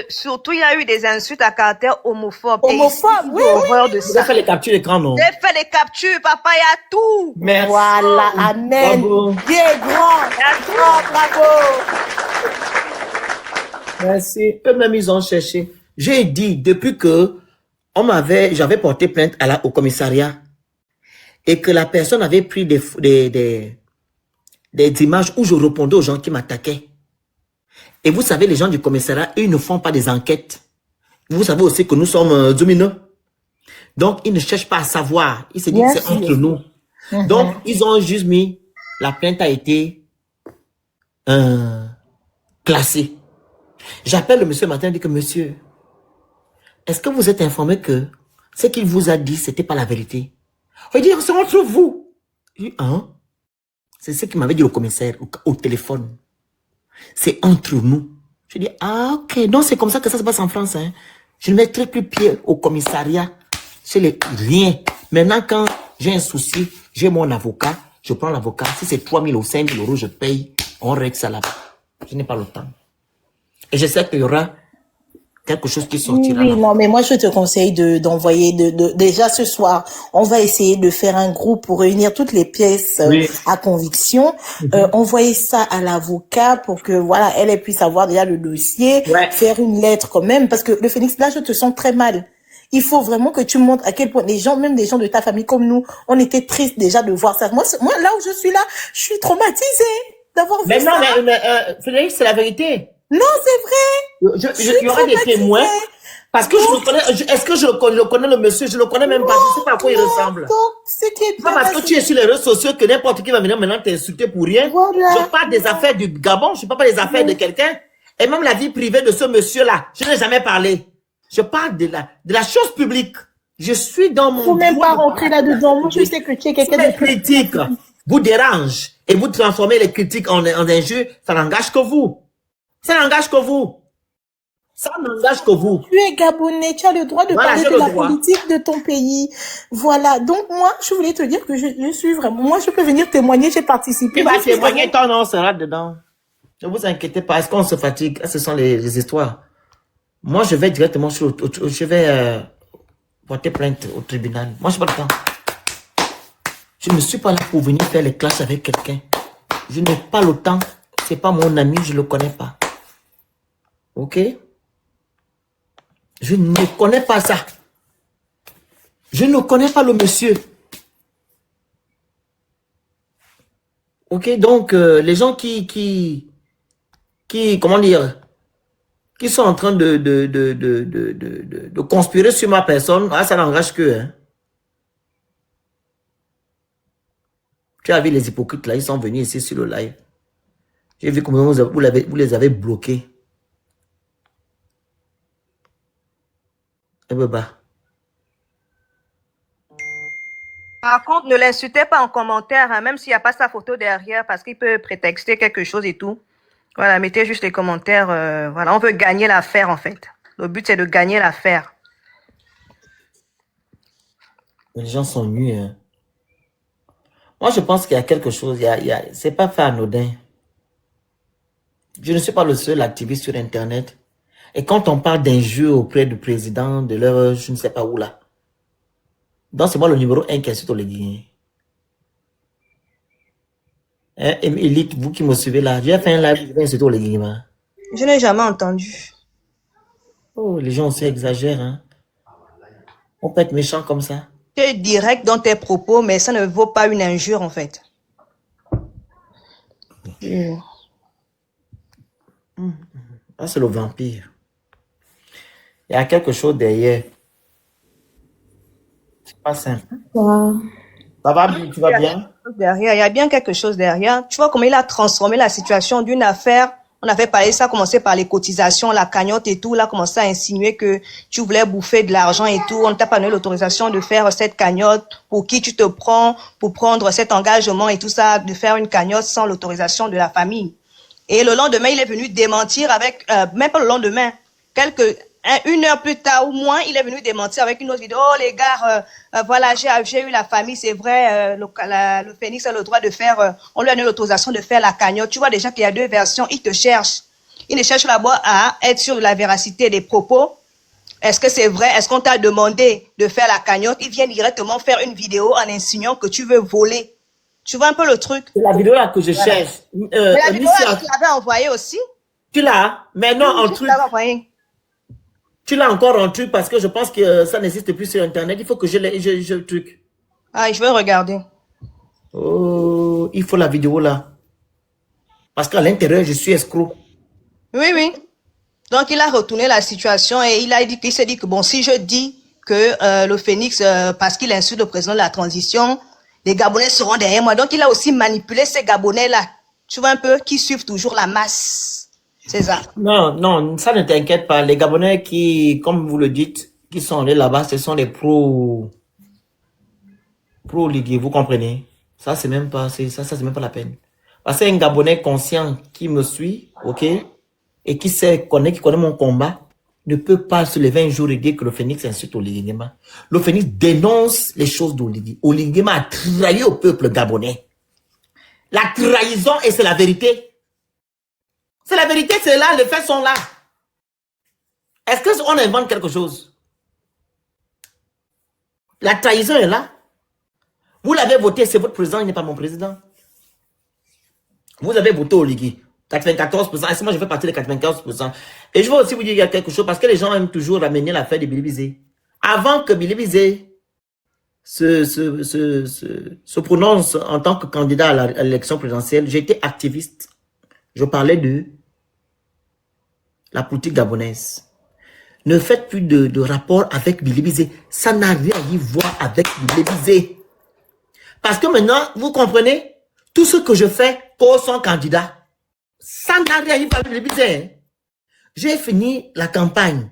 surtout, il y a eu des insultes à caractère homophobe. Homophobe, Et ici, oui, j'ai horreur de Vous ça. avez fait les captures d'écran, non? J'ai fait les captures, papa, il y a tout. Merci. Voilà, amen. Bravo. Dieu est grand, bravo. Merci. Eux-mêmes, ils ont cherché. J'ai dit, depuis que j'avais porté plainte au commissariat et que la personne avait pris des images où je répondais aux gens qui m'attaquaient. Et vous savez, les gens du commissariat, ils ne font pas des enquêtes. Vous savez aussi que nous sommes dominants. Donc, ils ne cherchent pas à savoir. Ils se disent que c'est entre nous. Donc, ils ont juste mis, la plainte a été classée. J'appelle le monsieur matin et dis que monsieur, est-ce que vous êtes informé que ce qu'il vous a dit, c'était pas la vérité? Il dit, c'est entre vous. Je dis, hein? C'est ce qu'il m'avait dit le commissaire au téléphone. C'est entre nous. Je dis, ah, ok. Donc, c'est comme ça que ça se passe en France. Hein. Je ne mettrai plus pied au commissariat. C'est rien. Maintenant, quand j'ai un souci, j'ai mon avocat. Je prends l'avocat. Si c'est 3 000 ou 5 000 euros, je paye. On règle ça là-bas. Je n'ai pas le temps. Et je sais qu'il y aura quelque chose qui sortira. Oui, non, mais moi, je te conseille d'envoyer déjà ce soir, on va essayer de faire un groupe pour réunir toutes les pièces à conviction, envoyer ça à l'avocat pour que, voilà, elle puisse avoir déjà le dossier, faire une lettre quand même, parce que le Phénix, là, je te sens très mal. Il faut vraiment que tu montres à quel point les gens, même des gens de ta famille comme nous, on était tristes déjà de voir ça. Moi, là où je suis là, je suis traumatisée d'avoir vu ça. Mais non, mais Frédéric, c'est la vérité. Non, c'est vrai. Il y aura des témoins. Parce que je le connais. Est-ce que je connais le monsieur? Je le connais même pas. Je ne sais pas à quoi il ressemble. Donc, ce qui est pas parce que tu es sur les réseaux sociaux que n'importe qui va venir maintenant t'insulter pour rien. Voilà. Je parle des affaires du Gabon. Je ne parle pas des affaires de quelqu'un. Et même la vie privée de ce monsieur-là. Je n'ai jamais parlé. Je parle de la chose publique. Je suis dans mon... Il ne faut même pas rentrer là-dedans. Moi, je sais que tu es quelqu'un de critique. Vous dérange et vous transformez les critiques en injures. Ça n'engage que vous. Ça n'engage que vous. Ça n'engage que vous. Tu es Gabonais, tu as le droit de parler de la politique de ton pays. Voilà. Donc, moi, je voulais te dire que je suis vraiment... Moi, je peux venir témoigner, j'ai participé. Tu vas témoigner, ton nom sera dedans. Ne vous inquiétez pas. Est-ce qu'on se fatigue? Ce sont les histoires. Moi, je vais directement sur... Je vais porter plainte au tribunal. Moi, je n'ai pas le temps. Je ne suis pas là pour venir faire les classes avec quelqu'un. Je n'ai pas le temps. Ce n'est pas mon ami, je ne le connais pas. Ok? Je ne connais pas ça. Je ne connais pas le monsieur. Ok? Donc, les gens qui comment dire, qui sont en train de conspirer sur ma personne, ça n'engage que. Hein. Tu as vu les hypocrites là, ils sont venus ici sur le live. J'ai vu comment vous les avez bloqués. Eh ben bah. Par contre, ne l'insultez pas en commentaire, hein, même s'il n'y a pas sa photo derrière, parce qu'il peut prétexter quelque chose et tout. Voilà, mettez juste les commentaires. Voilà, on veut gagner l'affaire, en fait. Le but, c'est de gagner l'affaire. Les gens sont nus. Hein. Moi, je pense qu'il y a quelque chose. C'est pas fait anodin. Je ne suis pas le seul activiste sur Internet. Et quand on parle d'injures auprès du président de leur, je ne sais pas où là. Donc, c'est moi le numéro 1 qui est sur les guillemets. Hein, Elite, vous qui me suivez là, j'ai fait un live, je vais sur les guillemets. Je n'ai jamais entendu. Oh, les gens aussi exagèrent. Hein. On peut être méchant comme ça. Tu es direct dans tes propos, mais ça ne vaut pas une injure, en fait. Ah, c'est le vampire. Il y a quelque chose derrière. C'est pas simple. Ça va, tu vas bien? Derrière, il y a bien quelque chose derrière. Tu vois comment il a transformé la situation d'une affaire. On avait parlé, ça a commencé par les cotisations, la cagnotte et tout. Là, commencé à insinuer que tu voulais bouffer de l'argent et tout. On ne t'a pas donné l'autorisation de faire cette cagnotte. Pour qui tu te prends pour prendre cet engagement et tout ça, de faire une cagnotte sans l'autorisation de la famille. Et le lendemain, il est venu démentir avec, même pas le lendemain, une heure plus tard ou moins, il est venu démentir avec une autre vidéo. Oh les gars, voilà, j'ai eu la famille, c'est vrai, le Phoenix a le droit de faire, on lui a donné l'autorisation de faire la cagnotte. Tu vois déjà qu'il y a deux versions, il te cherche. Il ne cherche d'abord à être sûr de la véracité des propos. Est-ce que c'est vrai? Est-ce qu'on t'a demandé de faire la cagnotte? Il vient directement faire une vidéo en insinuant que tu veux voler. Tu vois un peu le truc? C'est la vidéo là que je cherche. Mais la vidéo là, tu l'avais envoyée aussi? Tu l'as? Mais non, en Je truc. l'avais envoyée. Tu l'as encore en truc parce que je pense que ça n'existe plus sur Internet. Il faut que je le truc. Ah, je vais regarder. Oh, il faut la vidéo là. Parce qu'à l'intérieur, je suis escroc. Oui, oui. Donc, il a retourné la situation et il s'est dit que bon, si je dis que le Phoenix, parce qu'il insulte le président de la transition, les Gabonais seront derrière moi. Donc, il a aussi manipulé ces Gabonais-là. Tu vois un peu, qui suivent toujours la masse. C'est ça. Non, non, ça ne t'inquiète pas. Les Gabonais qui, comme vous le dites, qui sont allés là-bas, ce sont les pro-ligués, vous comprenez? Ça, c'est même pas, c'est même pas la peine. Parce qu'un Gabonais conscient qui me suit, ok, et qui connaît mon combat, ne peut pas se lever un jour et dire que le Phoenix insulte Oligema. Le Phoenix dénonce les choses d'Oligui. Oligema a trahi au peuple gabonais. La trahison, et c'est la vérité. C'est la vérité, c'est là, les faits sont là. Est-ce qu'on invente quelque chose? La trahison est là. Vous l'avez voté, c'est votre président, il n'est pas mon président. Vous avez voté Oligui. 94%, et moi je fais partie des 95%. Et je veux aussi vous dire qu'il y a quelque chose, parce que les gens aiment toujours ramener l'affaire de Billy Bizet. Avant que Billy Bizet se prononce en tant que candidat à l'élection présidentielle, j'étais activiste. Je parlais de la politique gabonaise. Ne faites plus de rapport avec Billy Bizet. Ça n'a rien à y voir avec Billy Bizet. Parce que maintenant, vous comprenez, tout ce que je fais pour son candidat, ça n'a rien à y voir avec Billy Bizet. J'ai fini la campagne.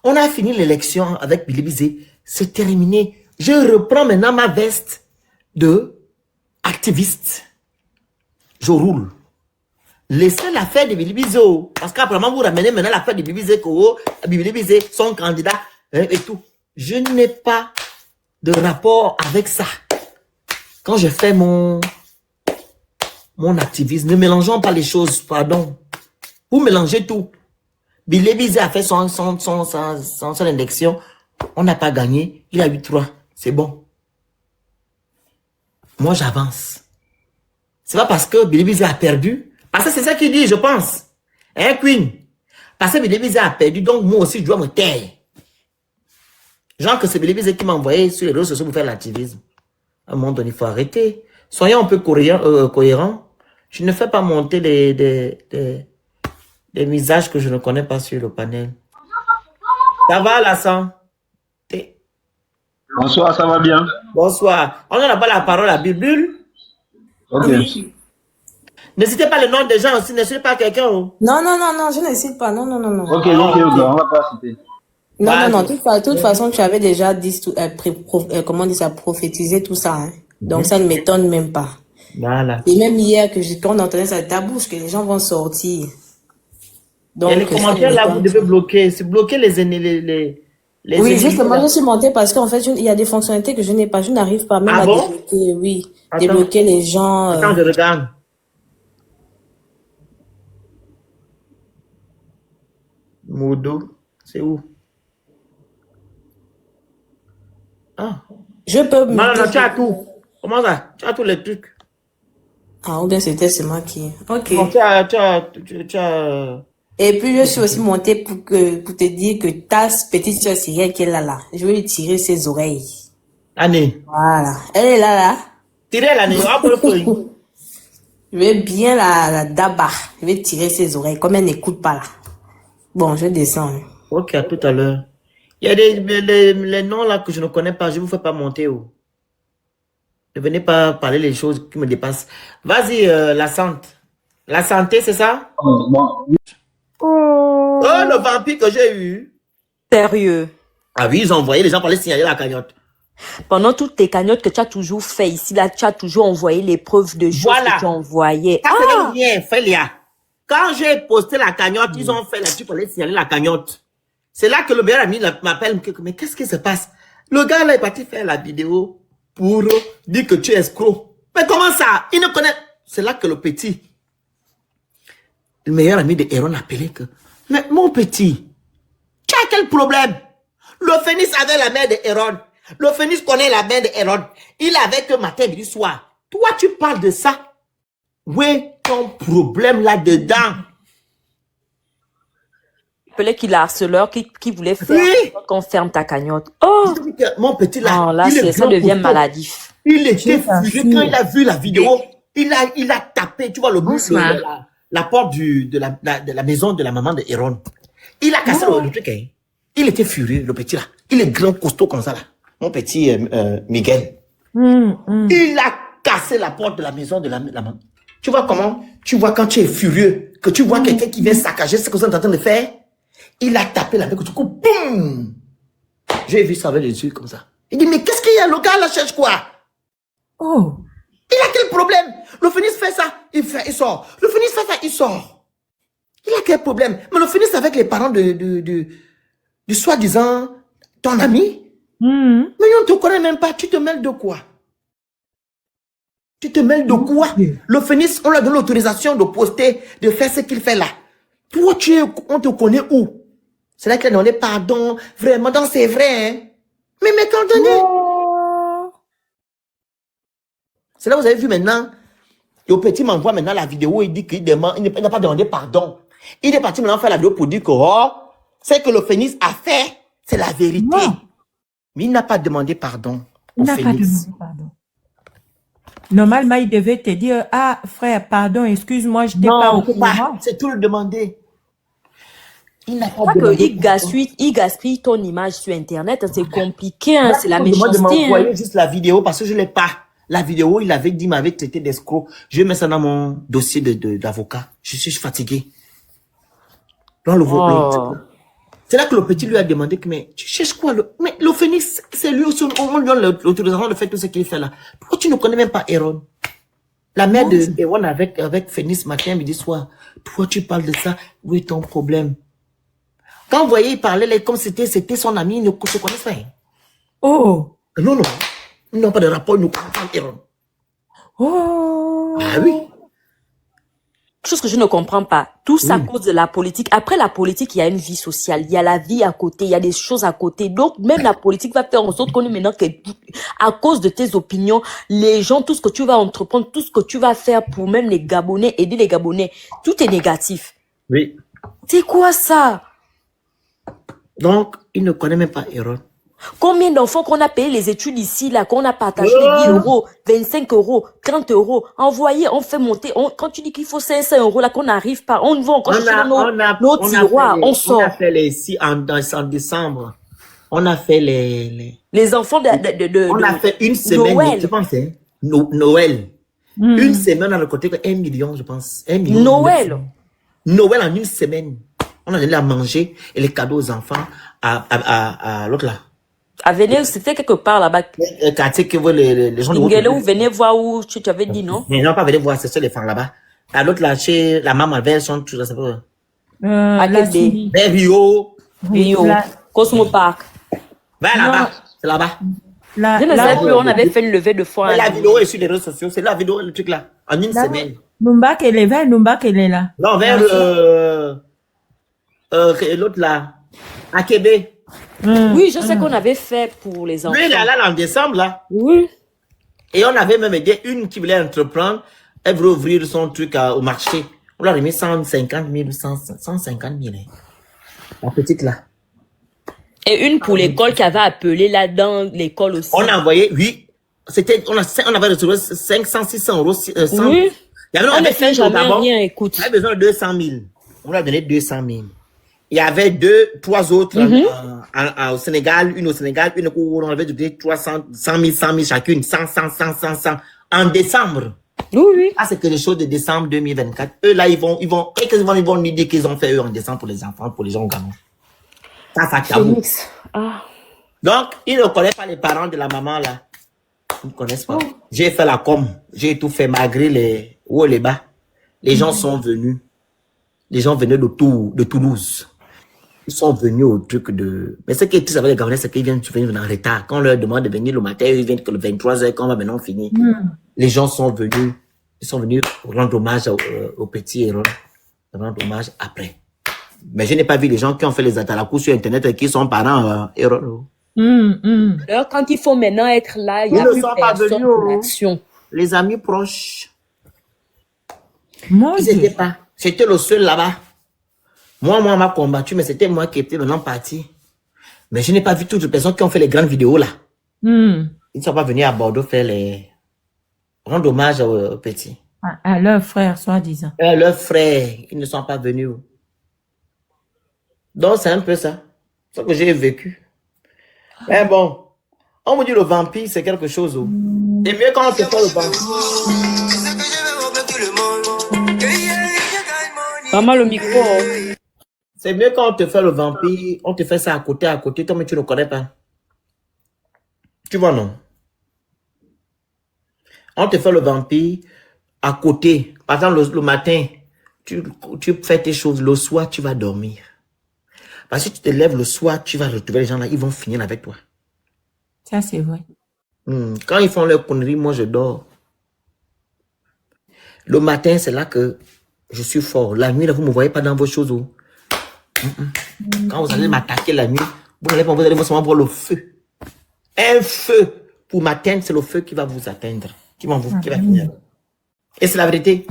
On a fini l'élection avec Billy Bizet. C'est terminé. Je reprends maintenant ma veste de activiste. Je roule. Laissez l'affaire de Billy Bizet. Parce qu'apparemment, vous ramenez maintenant l'affaire de Billy Bizet, Billy Bizet, son candidat, et tout. Je n'ai pas de rapport avec ça. Quand je fais mon activisme, ne mélangeons pas les choses, pardon. Vous mélangez tout. Billy Bizet a fait son élection. On n'a pas gagné. Il a eu 3. C'est bon. Moi, j'avance. C'est pas parce que Billy Bizet a perdu. Parce que c'est ça qu'il dit, je pense. Hein, Queen? Parce que Billy Bizet a perdu, donc moi aussi, je dois me taire. Genre que c'est Billy Bizet qui m'a envoyé sur les réseaux sociaux pour faire l'activisme. À un moment donné, il faut arrêter. Soyons un peu cohérents. Je ne fais pas monter des visages que je ne connais pas sur le panel. Ça va, Lassan? Bonsoir, ça va bien? Bonsoir. On n'a pas la parole à Bibule. Ok. Oui. Ne citez pas le nom des gens aussi, ne citez pas quelqu'un. Oh. Non, je ne cite pas. Non. Ok, on va pas citer. Non, Voilà. de toute façon, tu avais déjà dit, comment on dit ça, prophétisé tout ça, hein. Donc, ça ne m'étonne même pas. Voilà. Et même hier, quand on entendait ça de ta bouche, que les gens vont sortir. Il y a les Donc, ça ne commentaires là, vous m'étonne devez pas. bloquer. C'est bloquer les ennemis, les Oui, ennemis justement, je là. suis montée parce qu'en fait, il y a des fonctionnalités que je n'ai pas. Je n'arrive pas même Ah à bon? débloquer, oui. Attends, Débloquer les gens. attends, je regarde. Modo, c'est où? Ah. Je peux Non, non, muter. non, tu as tout. Comment ça? Tu as tous les trucs. Ah, ou bien c'était moi qui. Ok. Non, tu as. Et puis, je suis aussi montée pour te dire que ta petite soeur Cyrielle qui est là. Je vais lui tirer ses oreilles. Année. Voilà. Elle est là. Tirez l'année. Ah, pour le feu. Je vais bien la dabar. Je vais tirer ses oreilles. Comme elle n'écoute pas là. Bon, je descends. Ok, à tout à l'heure. Il y a les noms là que je ne connais pas. Je ne vous fais pas monter. Oh. Ne venez pas parler les choses qui me dépassent. Vas-y, la santé. La santé, c'est ça? Bon, Oh, le vampire que j'ai eu. Sérieux. Ah oui, ils ont envoyé les gens pour aller signaler la cagnotte. Pendant toutes tes cagnottes que tu as toujours fait ici, là, tu as toujours envoyé les preuves de choses Voilà. que tu envoyais. Ça, c'est le mien, Félia. Quand j'ai posté la cagnotte, ils ont fait là-dessus pour aller signaler la cagnotte. C'est là que le meilleur ami m'appelle, mais qu'est-ce qui se passe? Le gars là est parti faire la vidéo pour dire que tu es escroc. Mais comment ça? Il ne connaît. C'est là que le petit, le meilleur ami de Aaron a appelé que, mais mon petit, tu as quel problème? Le phénix avait la mère de Aaron. Le phénix connaît la mère de Aaron. Il avait que matin, midi, soir. Toi, tu parles de ça. Où est ton problème là-dedans? Peut-être qu'il a harceleur qui voulait faire Oui. qu'on ferme ta cagnotte. Oh, Mon petit là, non, là, il est ça grand devient costaud. maladif. Il était furieux quand il a vu la vidéo. Il a tapé, tu vois, la porte de la maison de la maman de Aaron. Il a cassé le truc. Hein. Il était furieux, le petit là. Il est grand costaud comme ça là. Mon petit Miguel. Il a cassé la porte de la maison de la maman. Tu vois comment? Tu vois quand tu es furieux, que tu vois quelqu'un qui vient saccager ce que vous êtes en train de faire. Il a tapé la main, du coup, boum! J'ai vu ça avec les yeux comme ça. Il dit, mais qu'est-ce qu'il y a? Le gars là cherche quoi? Oh, Il a quel problème? Le phénix fait ça, il sort. Le phénix fait ça, il sort. Il a quel problème? Mais le phénix avec les parents du soi-disant ton ami? Mais on ne te connaît même pas, tu te mêles de quoi? Tu te mêles de quoi? Le phénix, on lui a donné l'autorisation de poster, de faire ce qu'il fait là. Toi, on te connaît où? C'est là qu'il a demandé pardon, vraiment, donc c'est vrai, hein? Mais quand on est... C'est là que vous avez vu maintenant, le petit m'envoie maintenant la vidéo, il dit qu'il demande, il n'a pas demandé pardon. Il est parti maintenant faire la vidéo pour dire que, oh, c'est que le phénix a fait, c'est la vérité. Non. Mais il n'a pas demandé pardon il au n'a pas phénix. demandé pardon. Normalement, il devait te dire, ah, frère, pardon, excuse-moi, je t'ai pas Non, au c'est pas, courant. c'est tout le demander. Il n'a pas Pas demandé qu'il pardon. gaspille ton image sur Internet, hein, c'est compliqué, hein, Là, c'est la on me demande de méchanceté. Hein. m'envoyer juste la vidéo parce que je ne l'ai pas. La vidéo, il avait dit, m'avait traité d'escroc. Je mets ça dans mon dossier d'avocat. Je suis fatigué. Dans Oh. C'est là que le petit lui a demandé que, mais tu cherches quoi? Mais le phénix, c'est lui aussi, on lui donne l'autorisation de faire tout ce qu'il fait là. Pourquoi tu ne connais même pas Aaron? La mère de Aaron avec Phénix matin, midi, soir. Toi, tu parles de ça. Où est ton problème? Quand vous voyez, il parlait là, comme c'était son ami, il ne se connaissent pas. Hein. Oh, Non, non. Ils n'ont pas de rapport, ils ne connaissent pas Aaron. oh. Ah oui. Chose que je ne comprends pas. Tout ça à Oui. cause de la politique. Après la politique, il y a une vie sociale. Il y a la vie à côté. Il y a des choses à côté. Donc, même la politique va faire en sorte qu'on est maintenant que, à cause de tes opinions, les gens, tout ce que tu vas entreprendre, tout ce que tu vas faire pour même les Gabonais, aider les Gabonais, tout est négatif. Oui. C'est quoi ça? Donc, il ne connaît même pas Aaron. Combien d'enfants qu'on a payé les études ici, là, qu'on a partagé les 10 euros, 25 euros, 30 euros, envoyé, on fait monter, quand tu dis qu'il faut 500 euros, là, qu'on n'arrive pas, on va encore chercher nos tiroirs, on sort. On a fait les ici en décembre. On a fait Les enfants on a fait une semaine, Noël. je pense, hein. Noël. Une semaine, on a récolté 1 million, je pense. 1 million. Noël. Noël en une semaine. On a donné à manger et les cadeaux aux enfants à l'autre là. À venir, c'était quelque part là-bas. Quartier que les gens de Ingele, vous venez voir où tu avais dit non? mais non, pas venir voir, c'est ça les femmes là-bas. À l'autre là, chez la maman, vers son truc, je sais pas. À La quel dé? Syrie. Vers Rio. Rio. La- Cosmo Park. Vers Non. là-bas. C'est là-bas. Je ne sais plus, on avait fait une levée de fonds. Mais la vidéo est sur les réseaux sociaux. C'est la vidéo, le truc là. En une semaine. Numba qu'elle est, vers Numba qu'elle est là. Non, vers l'autre là. À Québec. Oui, je sais qu'on avait fait pour les enfants. Lui, il est là en décembre là. Oui. Et on avait même aidé une qui voulait entreprendre. Elle voulait ouvrir son truc au marché. On leur a remis 150 000, 150 000. Hein. La petite là. Et une pour l'école qui avait appelé là dans l'école aussi. On a envoyé, oui. On avait reçu 500, 600 euros. 100. Oui. Il y avait, On ne fait jamais d'abord, rien, écoute. on avait besoin de 200 000. On leur a donné 200 000. Il y avait 3 autres au Sénégal, une au Sénégal, une où on avait donné 300, 100 000 chacune, 100. En décembre. Oui, oui. Ah, c'est quelque chose de décembre 2024. Eux, là, ils vont nous dire qu'ils ont fait eux en décembre pour les enfants, pour les gens au Gabon. Ça tabou. Phoenix. Ah. Donc, ils ne connaissent pas les parents de la maman, là. Ils ne connaissent pas. J'ai fait la com. J'ai tout fait malgré les hauts et les bas. Les gens sont venus. Les gens venaient de Toulouse. Ils sont venus au truc de... Mais ce qui est triste avec les Gabonais, c'est qu'ils viennent en retard. Quand on leur demande de venir le matin, ils viennent que le 23h, quand on va maintenant finir. Les gens sont venus. Ils sont venus rendre hommage au petit héros. Rendre hommage après. Mais je n'ai pas vu les gens qui ont fait les atalakou sur Internet et qui sont parents héros. Alors, quand il faut maintenant être là, il n'y a Ils ne plus sont pas personne venus, pour l'action. Les amis proches. Mon Ils Dieu. n'étaient pas. J'étais le seul là-bas. Moi, on m'a combattu, mais c'était moi qui étais maintenant parti. Mais je n'ai pas vu toutes les personnes qui ont fait les grandes vidéos là. Ils ne sont pas venus à Bordeaux faire rendre hommage aux petits. À leur frère, soi-disant. Leurs frères, ils ne sont pas venus. Donc, c'est un peu ça. C'est ce que j'ai vécu. Mais bon, on me dit le vampire, c'est quelque chose. C'est mieux quand on te fait le vampire. Maman, le micro. C'est mieux quand on te fait le vampire, on te fait ça à côté, toi, mais tu ne connais pas. Tu vois, non? On te fait le vampire à côté. Par exemple, le matin, tu fais tes choses. Le soir, tu vas dormir. Parce que tu te lèves le soir, tu vas retrouver les gens là, ils vont finir avec toi. Ça, c'est vrai. Quand ils font leur connerie, moi, je dors. Le matin, c'est là que je suis fort. La nuit, là, vous ne me voyez pas dans vos choses. Quand vous allez m'attaquer la nuit, vous allez seulement voir le feu. Un feu. Pour m'atteindre, c'est le feu qui va vous atteindre. Qui va finir. Et c'est la vérité.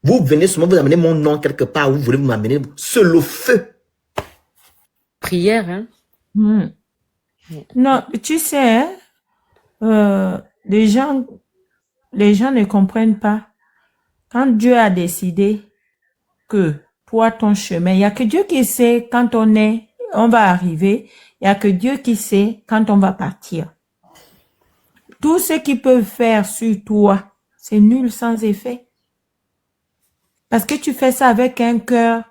Vous venez seulement vous amener mon nom quelque part où vous voulez m'amener. C'est le feu. Prière, hein? Non, tu sais, les gens ne comprennent pas. Quand Dieu a décidé que toi, ton chemin, il n'y a que Dieu qui sait quand on va arriver. Il n'y a que Dieu qui sait quand on va partir. Tout ce qu'ils peuvent faire sur toi, c'est nul sans effet. Parce que tu fais ça avec un cœur,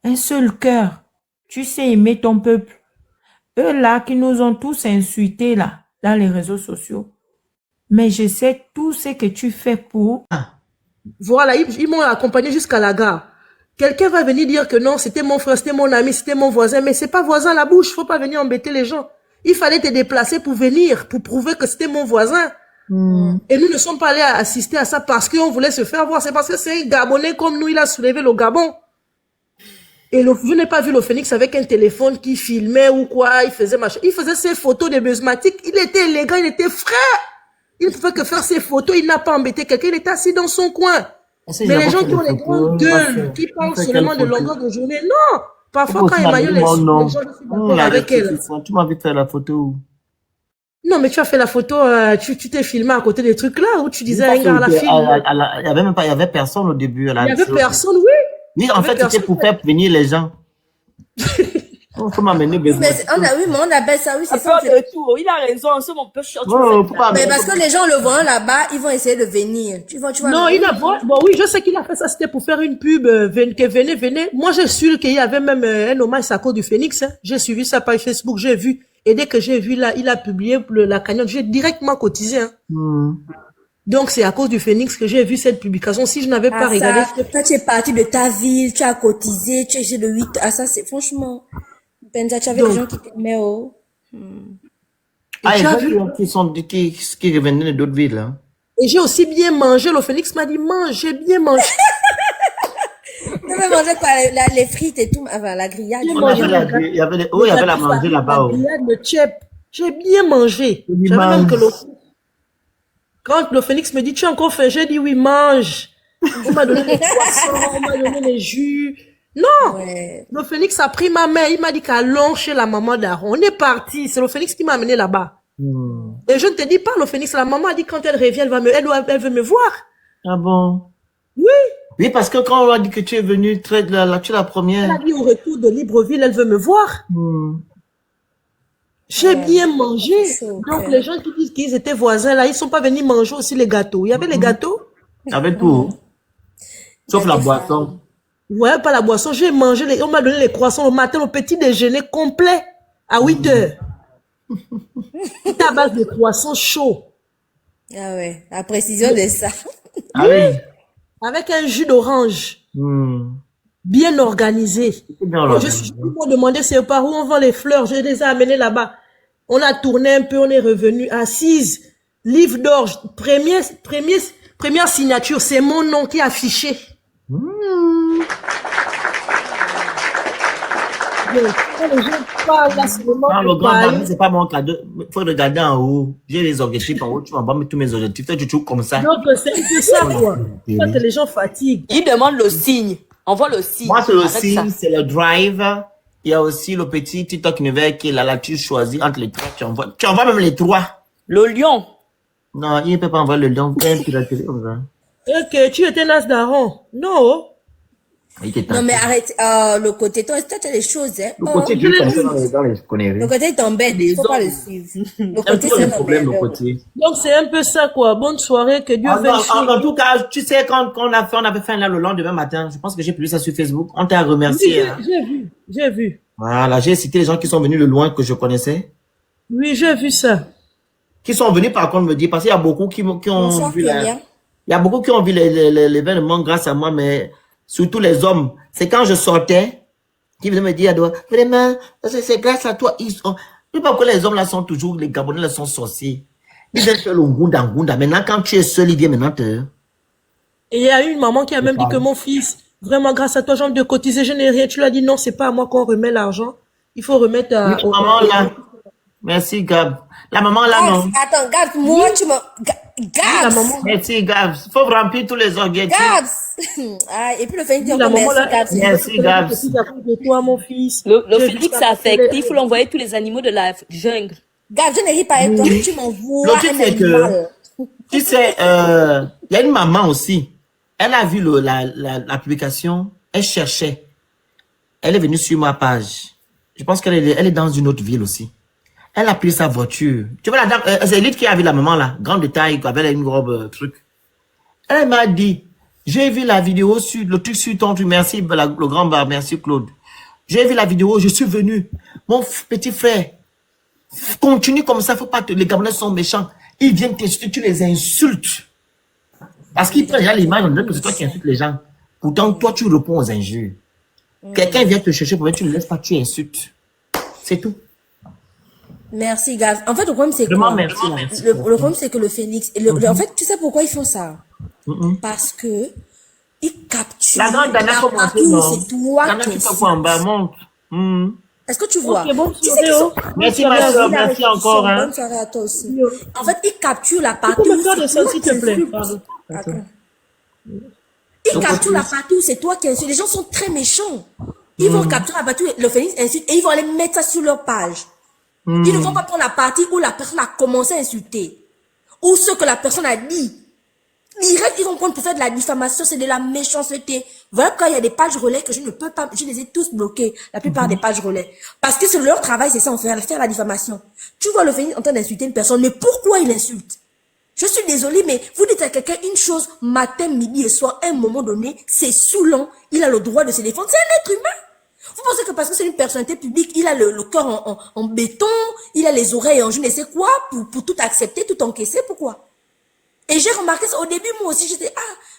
un seul cœur. Tu sais aimer ton peuple. Eux là, qui nous ont tous insultés là, dans les réseaux sociaux. Mais je sais tout ce que tu fais pour... Voilà, ils m'ont accompagné jusqu'à la gare. Quelqu'un va venir dire que non, c'était mon frère, c'était mon ami, c'était mon voisin, mais c'est pas voisin à la bouche, faut pas venir embêter les gens. Il fallait te déplacer pour venir, pour prouver que c'était mon voisin. Et nous ne sommes pas allés assister à ça parce qu'on voulait se faire voir. C'est parce que c'est un Gabonais comme nous, il a soulevé le Gabon. Et vous n'avez pas vu le Phoenix avec un téléphone qui filmait ou quoi, il faisait machin. Il faisait ses photos de Busmatic, il était élégant, il était frais. Il ne pouvait que faire ses photos, il n'a pas embêté quelqu'un, il était assis dans son coin. Mais les gens qui ont les grandes gueules, qui parlent seulement de longueur de journée, non. Parfois, quand Emmanuel les gens, je suis d'accord avec elle. Tu m'as envie de faire la photo. Non, mais tu as fait la photo, tu t'es filmé à côté des trucs là, où tu disais à un gars à la film. Il y avait personne au début. Il y avait personne, oui. En fait, c'était pour faire venir les gens. On faut m'amener Oui, besoin. oui, mais on appelle ça, oui, À c'est ça. peur de tout. Il a raison. En ce moment, on peut chercher. Oh, faut pas Mais amener. parce que les gens le voient là-bas, ils vont essayer de venir. Tu vois, Non, il a bon, oui, je sais qu'il a fait ça, c'était pour faire une pub, que venez. Moi, j'ai su qu'il y avait même un hommage à cause du Phoenix, hein. J'ai suivi ça par Facebook, j'ai vu. Et dès que j'ai vu là, il a publié la cagnotte, j'ai directement cotisé, hein. Donc, c'est à cause du Phoenix que j'ai vu cette publication. Si je n'avais pas regardé, toi, tu es parti de ta ville, tu as cotisé, tu as essayé de 8 à ça, c'est franchement, Benza, tu avais des gens qui t'aimaient, oh. Ah, il y a des gens qui revenaient d'autres villes, hein. et j'ai aussi bien mangé. Le Phoenix m'a dit, mange, j'ai bien mangé. Tu avais mangé quoi, les frites et tout, enfin, la grillade. J'ai On mangé avait il y avait il y avait la manger là-bas. Oh. le chip. J'ai bien mangé. J'avais même que quand le Phoenix me dit, tu as encore faim? J'ai dit, oui, mange. On m'a donné les poissons, on m'a donné les jus. Non! Ouais. Le Phoenix a pris ma main, il m'a dit qu'allons chez la maman d'Aaron. On est parti. C'est le Phoenix qui m'a amené là-bas. Et je ne te dis pas, le Phoenix, la maman a dit quand elle revient, elle veut me voir. Ah bon? Oui. Oui, parce que quand on a dit que tu es venue, tu es la Elle première. a dit au retour de Libreville, elle veut me voir. J'ai bien mangé. chaud, Donc, ouais. les gens qui disent qu'ils étaient voisins, là, ils sont pas venus manger aussi les gâteaux. Il y avait les gâteaux. Avec tout. Sauf la boisson. Ouais, pas la boisson. J'ai mangé, on m'a donné les croissants le matin, le petit déjeuner complet à 8 heures. C'était à base de croissants chauds. Ah ouais, la précision de ça. Ah oui. Avec un jus d'orange. Bien organisé. C'est bien Je organisé. suis pour demander c'est par où on vend les fleurs. Je les ai amenées là-bas. On a tourné un peu, on est revenu assise. Livre d'orge. Première signature, c'est mon nom qui est affiché. Donc, quand les gens parlent là, c'est le moment Non, de le grand parler. baril, c'est pas mon cadeau. Il faut regarder en haut. J'ai les objectifs en haut. Tu vas pas mettre tous mes objectifs. Toi, tu joues comme ça. Donc, c'est un peu ça, quoi. Quand les gens fatiguent. Il demande le signe. Envoie le signe. Moi, c'est le Arrête signe, ça. c'est le drive. Il y a aussi le petit TikTok univers qui est là. Là, tu choisis entre les trois. Tu envoies même les trois. Le lion. Non, il ne peut pas envoyer le lien. Quand tu la télé comme ça. Ok, tu étais Nas Daron. Non. Il était Non, mais arrête, le côté, toi, tu as des choses, hein. Le côté, tu es comme ça dans les conneries. Le côté t'embête, il faut pas le suivre. Le Un côté, peu c'est le problème, le l'embête. côté. Donc, c'est un peu ça, quoi. Bonne soirée, que Dieu veuille. En tout cas, tu sais, quand on avait fait là le lendemain matin, je pense que j'ai publié ça sur Facebook. On t'a remercié. Hein. J'ai vu. Voilà, j'ai cité les gens qui sont venus de loin que je connaissais. Oui, j'ai vu ça. Qui sont venus par contre me dire, parce qu'il y a beaucoup qui ont Bonsoir, vu Clélia. il y a beaucoup qui ont vu l'événement grâce à moi, mais surtout les hommes. C'est quand je sortais, qui venaient me dire, vraiment, c'est grâce à toi. Je ne sais pas pourquoi les hommes là sont toujours, les Gabonais là sont sorciers. Ils viennent faire le ngunda. Maintenant, quand tu es seul, ils viennent maintenant te... Et il y a une maman qui a même dit que mon fils, vraiment, grâce à toi, j'ai envie de cotiser, je n'ai rien. Tu lui as dit non, c'est pas à moi qu'on remet l'argent. Il faut remettre à... La maman là. Merci, Gab. La maman là, non. Attends, Gabs, moi, tu me... La Gabs! maman, Merci, Gab. Il faut remplir tous les objectifs. Gabs! Ah, et puis le fait dire la maman merci, là, Gabs. Merci, Gab. c'est à cause de toi, mon fils. Le J'ai Phoenix vu ça est affecté. sur les- Il faut l'envoyer tous les animaux de la jungle. Gabs, je ne ris pas avec toi, tu m'envoies Le truc, un c'est que, animal. tu sais, il y a une maman aussi. Elle a vu la publication. Elle cherchait. Elle est venue sur ma page. Je pense qu'elle est dans une autre ville aussi. Elle a pris sa voiture. Tu vois la dame, c'est Elite qui a vu la maman là, grande de taille, avec une robe truc. Elle m'a dit, j'ai vu la vidéo sur le truc sur ton truc, merci le grand bar, merci Claude. J'ai vu la vidéo, je suis venu. Mon petit frère, continue comme ça, faut pas te, les Gabonais sont méchants. Ils viennent t'insulter, tu les insultes. Parce qu'ils prennent déjà l'image, on dirait que c'est toi qui insultes les gens. Pourtant, toi, tu réponds aux injures. Quelqu'un vient te chercher pour tu ne le laisses pas, tu insultes. C'est tout. Merci, Gabs. En fait, le problème, c'est Vraiment, quoi? merci. Le problème, c'est que le Phoenix, en fait, tu sais pourquoi ils font ça? Parce que, ils capturent La grande Dana, faut partie monter, où non? c'est toi Dana, qui tu es sais quoi en bas, monte. Est-ce que tu vois? Ok, bonne Tu sais qu'ils soirée, sont... oh. Merci, Bonne ma soirée, soeur, la merci réflexion. encore, hein. Bonne soirée à toi aussi. Oui, En fait, ils capturent la Tu partie peux où me faire c'est de ça, toi s'il qui te plaît. insultes. Pardon. Attends. Ils capturent la partie où c'est toi qui insultes. Les gens sont très méchants. Ils vont capturer la partie où le Phoenix insulte et ils vont aller mettre ça sur leur page. Ils ne vont pas prendre la partie où la personne a commencé à insulter. Ou ce que la personne a dit. Direct, ils vont prendre pour faire de la diffamation, c'est de la méchanceté. Voilà pourquoi il y a des pages relais que je ne peux pas, je les ai tous bloquées, la plupart des pages relais. Parce que c'est leur travail, c'est ça, en faire la diffamation. Tu vois le Phénix en train d'insulter une personne, mais pourquoi il insulte? Je suis désolée, mais vous dites à quelqu'un une chose, matin, midi et soir, à un moment donné, c'est saoulant, il a le droit de se défendre, c'est un être humain. Vous pensez que parce que c'est une personnalité publique, il a le cœur en béton, il a les oreilles en je ne sais quoi, pour tout accepter, tout encaisser, pourquoi? Et j'ai remarqué ça au début, moi aussi, j'étais,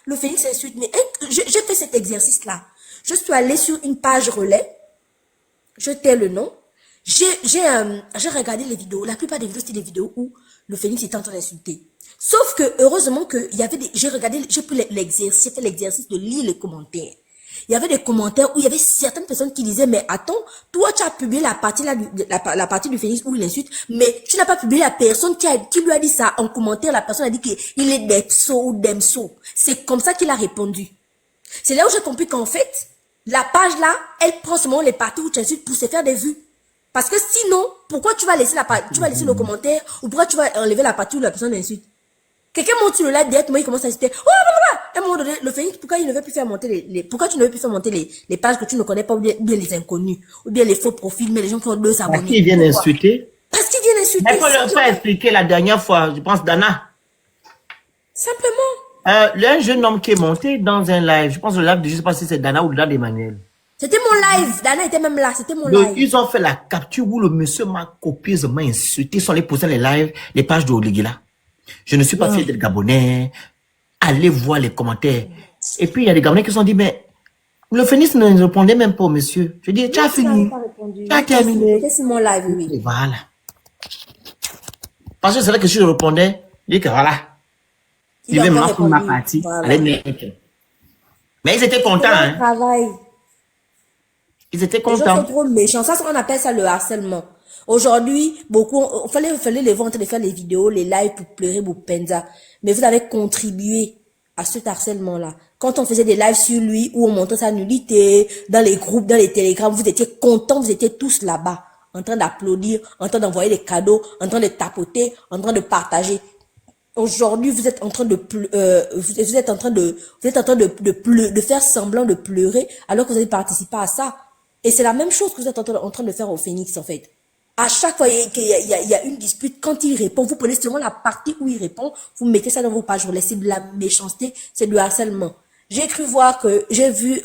le Phénix insulte, mais j'ai fait cet exercice-là. Je suis allée sur une page relais, je tais le nom, j'ai regardé les vidéos, la plupart des vidéos, c'était des vidéos où le Phénix était en train d'insulter. Sauf que, heureusement que, il y avait j'ai fait l'exercice de lire les commentaires. Il y avait des commentaires où il y avait certaines personnes qui disaient, mais attends, toi, tu as publié la partie là, la partie du Phénix où il insulte, mais tu n'as pas publié la personne qui lui a dit ça en commentaire. La personne a dit qu'il est d'Epso ou d'Emso. C'est comme ça qu'il a répondu. C'est là où j'ai compris qu'en fait, la page là, elle prend seulement les parties où tu insultes pour se faire des vues. Parce que sinon, pourquoi tu vas laisser le commentaire, ou pourquoi tu vas enlever la partie où la personne insulte? Quelqu'un monte sur le live directement, il commence à insulter. Oh, à un moment donné, le Phénix, pourquoi il ne veut plus faire monter pourquoi tu ne veux plus faire monter les pages que tu ne connais pas, ou bien les inconnus, ou bien les faux profils, mais les gens qui ont 2 abonnés. Parce qu'ils viennent insulter. Parce qu'ils viennent insulter. Mais il faut leur faire expliquer la dernière fois, je pense, Dana. Simplement. Il y a un jeune homme qui est monté dans un live. Je pense le live, je ne sais pas si c'est Dana ou le live d'Emmanuel. C'était mon live. Dana était même là. C'était mon live. Ils ont fait la capture où le monsieur m'a copieusement insulté. Ils sont allés poser les lives, les pages de Oligila. Je ne suis pas fier d'être Gabonais. Allez voir les commentaires. Et puis, il y a des Gabonais qui se sont dit, mais le Phénix ne répondait même pas au monsieur. Je dis, tu as fini. Tu as terminé. C'est mon live, oui. Et voilà. Parce que c'est là que si je répondais, je dis que voilà. Il veut me prendre ma partie. Voilà. Allez, mais ils étaient contents. Hein. Travail. Ils étaient Les gens contents. sont trop méchants. Ça, on appelle ça le harcèlement. Aujourd'hui, beaucoup, fallait les voir en train de faire les vidéos, les lives pour pleurer Bupenza. Mais vous avez contribué à cet harcèlement-là. Quand on faisait des lives sur lui, où on montrait sa nudité, dans les groupes, dans les télégrammes, vous étiez contents, vous étiez tous là-bas, en train d'applaudir, en train d'envoyer des cadeaux, en train de tapoter, en train de partager. Aujourd'hui, vous êtes en train de faire semblant de pleurer, alors que vous avez participé à ça. Et c'est la même chose que vous êtes en train de faire au Phénix, en fait. À chaque fois qu'il y a une dispute, quand il répond, vous prenez seulement la partie où il répond, vous mettez ça dans vos pages, vous laissez de la méchanceté, c'est du harcèlement. J'ai cru voir que,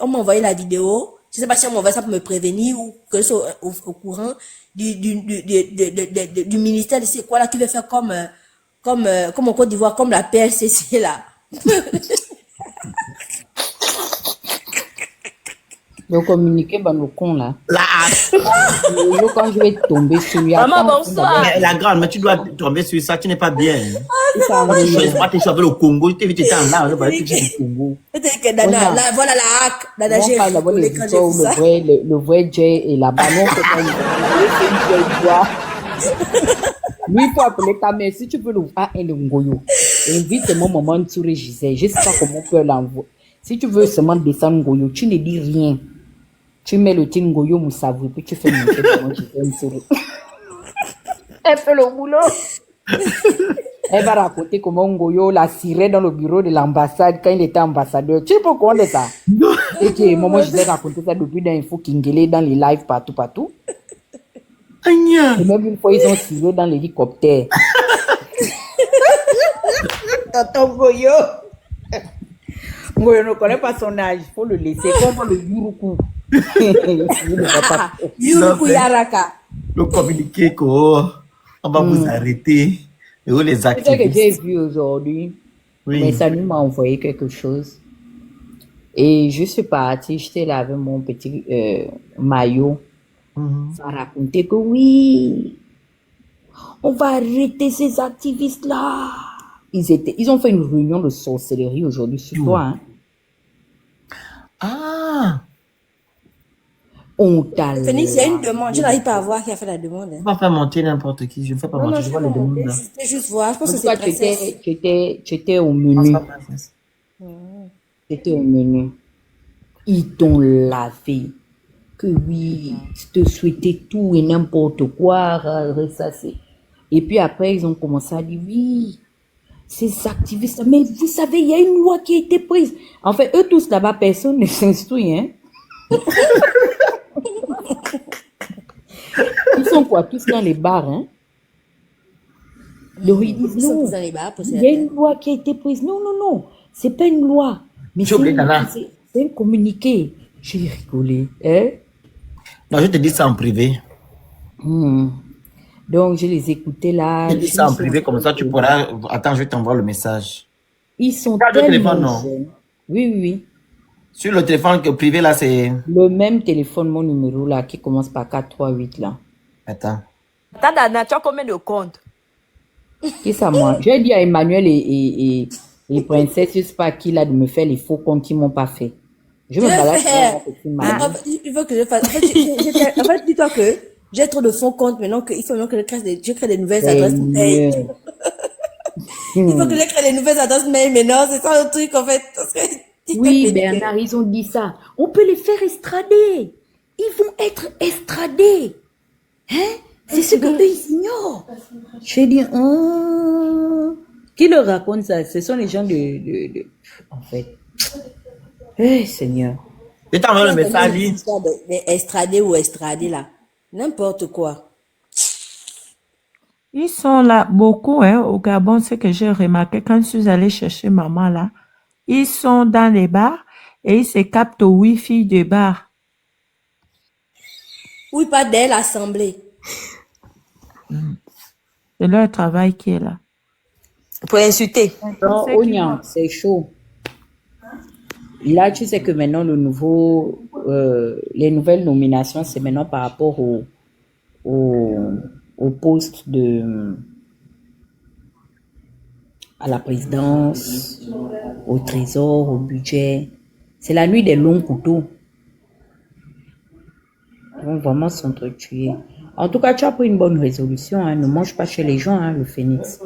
on m'a envoyé la vidéo, je sais pas si on m'a envoyé ça pour me prévenir ou que je sois au courant du ministère de c'est quoi là, qui veut faire comme en Côte d'Ivoire, comme la PLCC là. Le communiqué, le con là. Quand je vais tomber sur lui. Maman, bonsoir. La grande, mais tu dois tomber sur ça, tu n'es pas bien. Tu choisis le Congo, tu étais en là, tu Congo. Voilà la hack. On parle d'abord des histoires où le vrai Jay est là-bas. Non, lui, il faut appeler ta mère. Si tu veux le voir, un Ngoyo. Invite mon maman sur Gisèle. Je ne sais pas comment on peut l'envoyer. Si tu veux seulement descendre Ngoyo, tu ne dis rien. Tu mets le tin Ngoyo Moussavu, puis tu fais monter comment Gisèle sourit. Elle fait le boulot. Elle va raconter comment Ngoyo l'a ciré dans le bureau de l'ambassade quand il était ambassadeur. Tu peux comprendre ça? Et que maman Gisèle racontait ça depuis dans Info Kingele, dans les lives partout. Et même une fois, ils ont tiré dans l'hélicoptère. Tonton Ngoyo. Ngoyo ne connaît pas son âge. Il faut le laisser. Comme le Yuruku. Yuruku Yaraka. Le communiqué qu'on va vous arrêter. Et où les C'est ce que activistes. j'ai vu aujourd'hui. Oui. Mais Sanu m'a envoyé quelque chose. Et je suis partie. J'étais là avec mon petit maillot. Ça racontait que oui, on va arrêter ces activistes-là. Ils ont fait une réunion de sorcellerie aujourd'hui sur toi. Hein. Ah! On t'a Phénix, il y a une demande. Je n'arrive pas à voir qui a fait la demande. Je ne vais pas faire monter n'importe qui. Je ne fais pas monter. Je vois les demandes là. C'était juste voir. Je pense que Toi, c'est princesse. tu étais au menu. C'était au menu. Ils t'ont lavé. Que oui, te souhaiter tout et n'importe quoi, ressasser. Et puis après, ils ont commencé à dire oui, Ces activistes, mais vous savez, il y a une loi qui a été prise. En fait, eux tous là-bas, personne ne s'instruit, hein. Ils sont quoi? Tous dans les bars, hein. Donc, ils disent Ils sont non. tous dans les bars pour Il y a une loi qui a été prise. Non, non, non. C'est pas une loi. Mais J'ai oublié, Dana. c'est un communiqué. J'ai rigolé. Hein? Non, je te dis ça en privé. Donc, je les écoutais là. Je te dis ça en privé, comme ça tu pourras... Attends, je t'envoie le message. Ils sont Regarde le tellement téléphone, non? jeunes. Oui, oui, oui. Sur le téléphone privé, là, c'est... Le même téléphone, mon numéro là, qui commence par 438 là. Attends. Attends, Dana, tu as combien de comptes? Qui ça, moi? J'ai dit à Emmanuel et Princesse, je sais pas qui là, de me faire les faux comptes qu'ils m'ont pas fait. Je me balade sur la petite maman. Il faut que je fasse. En fait, dis-toi que j'ai trop de fonds compte maintenant qu'il faut maintenant que je crée des nouvelles adresses mail. Il faut que je crée des nouvelles adresses mail maintenant. C'est ça le truc, en fait. Parce que Oui, Bernard, ils ont dit ça. On peut les faire estrader. Ils vont être estradés. Hein? C'est ce que eux, ils ignorent. J'ai dit, qui leur raconte ça? Ce sont les gens en fait. Eh, Seigneur. Je t'envoie le message, lui. Estradé ou estradé, là. N'importe quoi. Ils sont là, beaucoup, hein, au Gabon, c'est que j'ai remarqué quand je suis allée chercher maman là. Ils sont dans les bars et ils se captent au Wi-Fi des bars. Oui, pas dès l'assemblée. C'est leur travail qui est là. Pour insulter. Non, Ognan, c'est chaud. Là, tu sais que maintenant, les nouvelles nominations, c'est maintenant par rapport au poste à la présidence, au trésor, au budget. C'est la nuit des longs couteaux. Ils vont vraiment s'entretuer. En tout cas, tu as pris une bonne résolution. Hein. Ne mange pas chez les gens, hein, le phénix.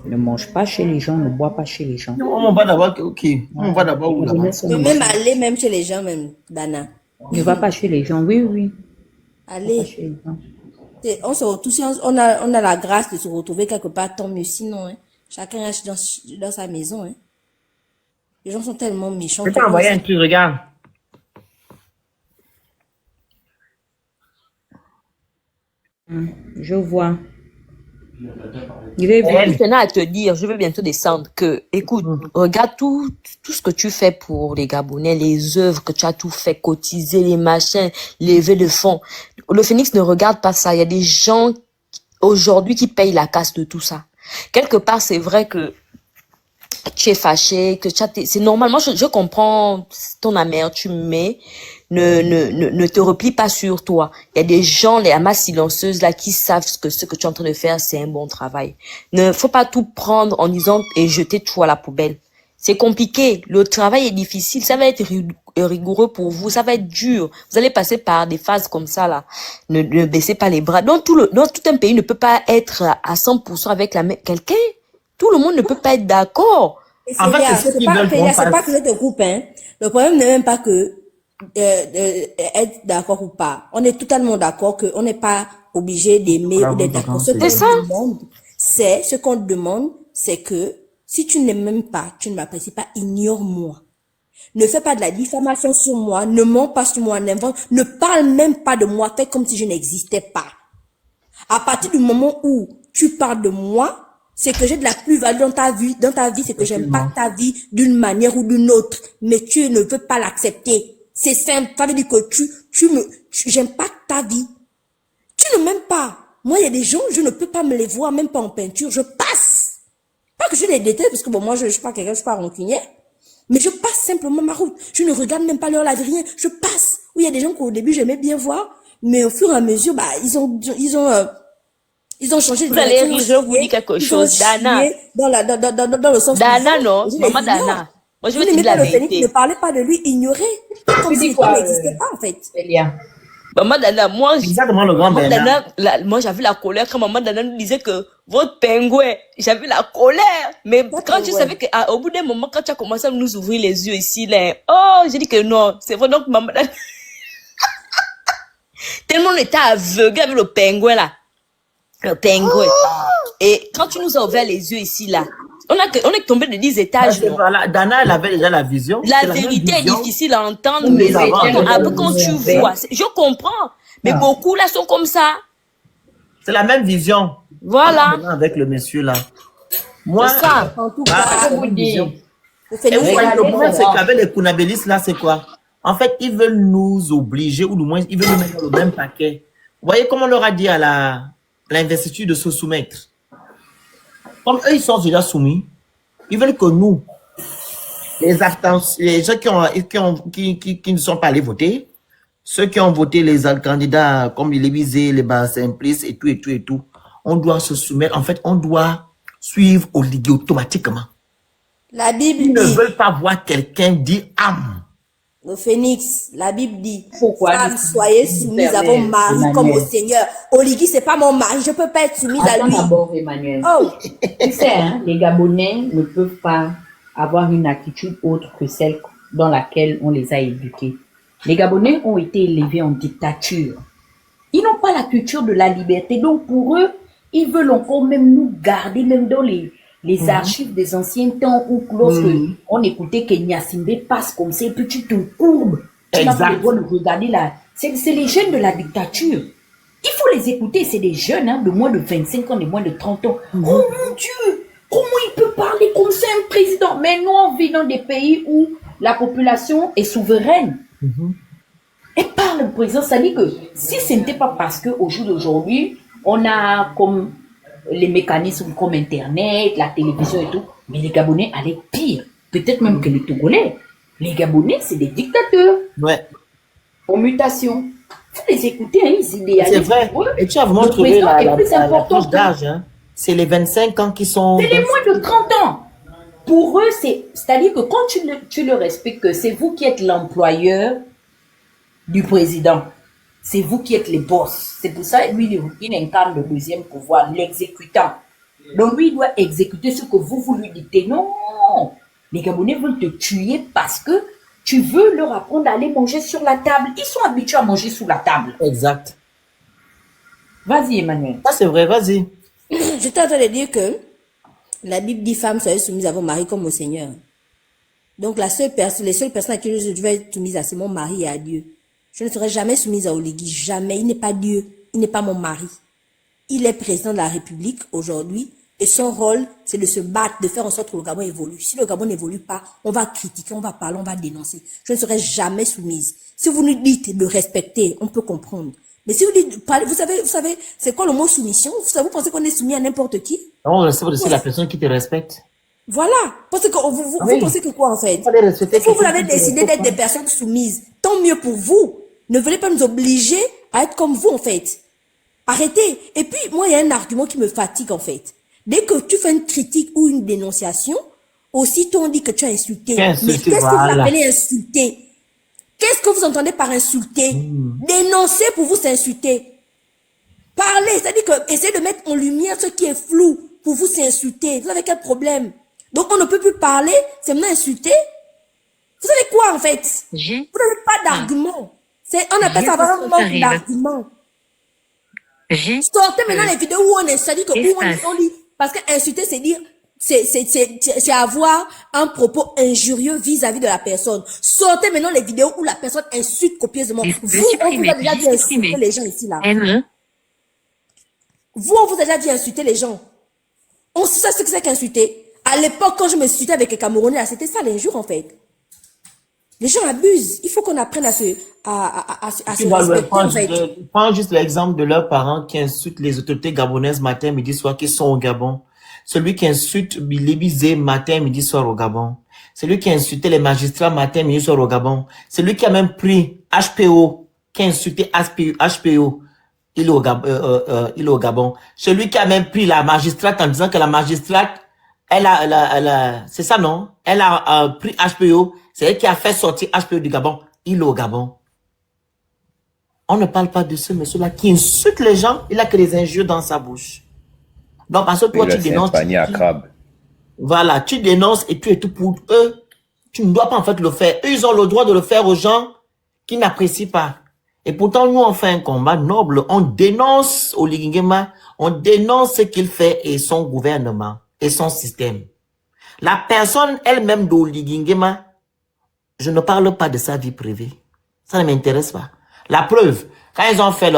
Ne mange pas chez les gens, ne bois pas chez les gens. On va d'abord, ok. On va d'abord où là-bas? Tu peux même aller même chez les gens, même, Dana. Ne va pas chez les gens, oui, oui. Allez. Chez les gens. On se retrouve, si on a la grâce de se retrouver quelque part, tant mieux. Sinon, hein, chacun reste dans sa maison. Hein. Les gens sont tellement méchants. Je t'ai envoyé un truc, regarde. Je vois. Je tenais à te dire, je vais bientôt descendre, que, écoute, regarde tout ce que tu fais pour les Gabonais, les œuvres que tu as tout fait, cotiser, les machins, lever le fonds. Le Phénix ne regarde pas ça. Il y a des gens aujourd'hui qui payent la casse de tout ça. Quelque part, c'est vrai que tu es fâché, que c'est normal. Moi, je comprends ton amertume, mais ne te replie pas sur toi. Il y a des gens, les amas silencieuses là, qui savent que ce que tu es en train de faire, c'est un bon travail. Ne faut pas tout prendre en disant et jeter tout à la poubelle. C'est compliqué. Le travail est difficile. Ça va être rigoureux pour vous. Ça va être dur. Vous allez passer par des phases comme ça là. Ne baissez pas les bras. Donc tout un pays ne peut pas être à 100% avec quelqu'un. Tout le monde ne peut pas être d'accord. En fait, c'est ce qu'ils veulent qu'on fasse. C'est pas que je te coupe, hein. Le problème n'est même pas que être d'accord ou pas. On est totalement d'accord qu'on n'est pas obligé d'aimer ou d'être d'accord. Ce qu'on demande, c'est que si tu ne m'aimes pas, tu ne m'apprécies pas, ignore-moi. Ne fais pas de la diffamation sur moi, ne mens pas sur moi, ne parle même pas de moi, fais comme si je n'existais pas. À partir du moment où tu parles de moi, c'est que j'ai de la plus-value dans ta vie, c'est que j'aime pas ta vie d'une manière ou d'une autre, mais tu ne veux pas l'accepter. C'est simple, ça veut dire que j'aime pas ta vie. Tu ne m'aimes pas. Moi, il y a des gens, je ne peux pas me les voir, même pas en peinture, je passe. Pas que je les déteste, parce que bon, moi, je suis pas quelqu'un, je suis pas rancunière, mais je passe simplement ma route. Je ne regarde même pas leur live, rien, je passe. Oui, il y a des gens qu'au début, j'aimais bien voir, mais au fur et à mesure, bah, ils ont changé de direction. Vous allez, je vous dis quelque chose, Dana. Dans le sens Dana, non, maman Dana. Moi, je veux te dire la vérité. Ne parlez pas de lui, ignorez. Comme si il n'existait pas, en fait. Maman Dana, moi, exactement le grand Dana, moi, j'avais la colère quand maman Dana nous disait que votre pingouin, j'avais la colère. Mais quand tu savais qu'au bout d'un moment, quand tu as commencé à nous ouvrir les yeux ici, là, oh, j'ai dit que non, c'est vrai, donc maman Dana. Tellement on était aveuglés avec le pingouin, là. Le pingouin. Et quand tu nous as ouvert les yeux ici, là, On est tombé de 10 étages, non? Voilà, Dana, elle avait déjà la vision. La C'est la même vérité est vision. difficile à entendre, Nous mais les avons après quand tu vois, je comprends. Mais beaucoup là sont comme ça. C'est la même vision. Voilà. Avec le monsieur là. Moi, C'est ça. En tout ah, cas, c'est la même vision. c'est Et vous voyez, le problème, c'est nous. qu'avec les Kounabélistes là, c'est quoi? En fait, ils veulent nous obliger, ou du moins, ils veulent nous mettre dans le même paquet. Vous voyez comment on leur a dit à l'investiture de se soumettre? Comme eux, ils sont déjà soumis, ils veulent que nous, les gens qui ne sont pas allés voter, ceux qui ont voté les candidats comme les visés, les bas simplistes et tout, on doit se soumettre. En fait, on doit suivre Oligui automatiquement. La Bible Ils ne dit, veulent pas voir quelqu'un dire âme. le phénix, la Bible dit, Pourquoi femmes, nous soyez soumises à vos permet, maris Emmanuel? comme au Seigneur. Oligui, c'est pas mon mari, je peux pas être soumise à Attends lui. d'abord, Emmanuel. Oh, Tu sais, hein, les Gabonais ne peuvent pas avoir une attitude autre que celle dans laquelle on les a éduqués. Les Gabonais ont été élevés en dictature. Ils n'ont pas la culture de la liberté. Donc, pour eux, ils veulent encore même nous garder, même dans les archives des anciens temps où lorsque on écoutait que Nyassimbe passe comme ça, et puis tu te courbes. Tu n'as pas le droit de regarder là. C'est les jeunes de la dictature. Il faut les écouter. C'est des jeunes hein, de moins de 25 ans, de moins de 30 ans. Oh mon Dieu! Comment il peut parler comme ça, un président? Mais nous, on vit dans des pays où la population est souveraine. Et par le président, ça dit que si ce n'était pas parce qu'au jour d'aujourd'hui, on a comme les mécanismes comme Internet, la télévision et tout, mais les Gabonais allaient pire. Peut-être même que les Togolais. Les Gabonais, c'est des dictateurs. Ouais. En mutation. Faut les écouter, hein, ils idéalisent. C'est vrai. pour eux. Et tu as vraiment Le trouvé président est la plus important tranche d'âge. Hein. C'est les 25 ans qui sont... C'est les moins de 30 ans. Pour eux, c'est-à-dire que quand tu le respectes, que c'est vous qui êtes l'employeur du président. C'est vous qui êtes les boss. C'est pour ça lui, il incarne le deuxième pouvoir, l'exécutant. Donc lui, il doit exécuter ce que vous lui dites. Non, les Gabonais veulent te tuer parce que tu veux leur apprendre à aller manger sur la table. Ils sont habitués à manger sous la table. Exact. Vas-y, Emmanuel. Ça, c'est vrai, vas-y. j'étais en train de dire que la Bible dit femmes, soyez soumises à vos maris comme au Seigneur. Donc les seules personnes à qui je vais être soumise à, c'est mon mari et à Dieu. Je ne serai jamais soumise à Oligui, jamais. Il n'est pas Dieu, il n'est pas mon mari. Il est président de la République aujourd'hui et son rôle, c'est de se battre, de faire en sorte que le Gabon évolue. Si le Gabon n'évolue pas, on va critiquer, on va parler, on va dénoncer. Je ne serai jamais soumise. Si vous nous dites de respecter, on peut comprendre. Mais si vous dites, vous savez, c'est quoi le mot soumission? Vous pensez qu'on est soumis à n'importe qui? Non, c'est la personne qui te respecte. Voilà. Parce que vous pensez que quoi, en fait? Si vous avez décidé d'être des personnes soumises, tant mieux pour vous. Ne venez pas nous obliger à être comme vous, en fait. Arrêtez. Et puis, moi, il y a un argument qui me fatigue, en fait. Dès que tu fais une critique ou une dénonciation, aussitôt on dit que tu as insulté. Mais qu'est-ce que vous appelez insulter? Qu'est-ce que vous entendez par insulter? Dénoncer pour vous, c'est insulter. Parler, c'est-à-dire que essayez de mettre en lumière ce qui est flou. Pour vous, c'est insulter. Vous avez quel problème? Donc, on ne peut plus parler, c'est maintenant insulter. Vous savez quoi, en fait? Vous n'avez pas d'argument. On appelle ça avoir un manque d'argument. Sortez maintenant les vidéos où on est, c'est-à-dire que où on dit, parce que insulter, c'est dire, c'est avoir un propos injurieux vis-à-vis de la personne. Sortez maintenant les vidéos où la personne insulte copieusement. Vous, on vous a déjà dit insulter les gens ici, là. Vous, on vous a déjà dit insulter les gens. On sait ce que c'est qu'insulter. À l'époque, quand je me suis avec les Camerounais, là, c'était ça l'injure, en fait. Les gens abusent. Il faut qu'on apprenne à se respecter, en fait. Prends juste l'exemple de leurs parents qui insultent les autorités gabonaises matin, midi, soir, qui sont au Gabon. Celui qui insulte les bisés matin, midi, soir au Gabon. Celui qui a insulté les magistrats matin, midi, soir au Gabon. Celui qui a même pris HPO, qui a insulté HPO, il est au Gabon. Celui qui a même pris la magistrate en disant que la magistrate, elle a c'est ça, non? Elle a pris HPO. C'est elle qui a fait sortir HPO du Gabon. Il est au Gabon. On ne parle pas de ce monsieur-là qui insulte les gens. Il a que des injures dans sa bouche. Donc, parce que toi, tu dénonces. Voilà, tu dénonces et tu es tout pour eux. Tu ne dois pas en fait le faire. Eux, ils ont le droit de le faire aux gens qui n'apprécient pas. Et pourtant, nous, on fait un combat noble. On dénonce Oligui Nguema. On dénonce ce qu'il fait et son gouvernement et son système. La personne elle-même d'Oligingema, je ne parle pas de sa vie privée. Ça ne m'intéresse pas. La preuve, quand ils ont fait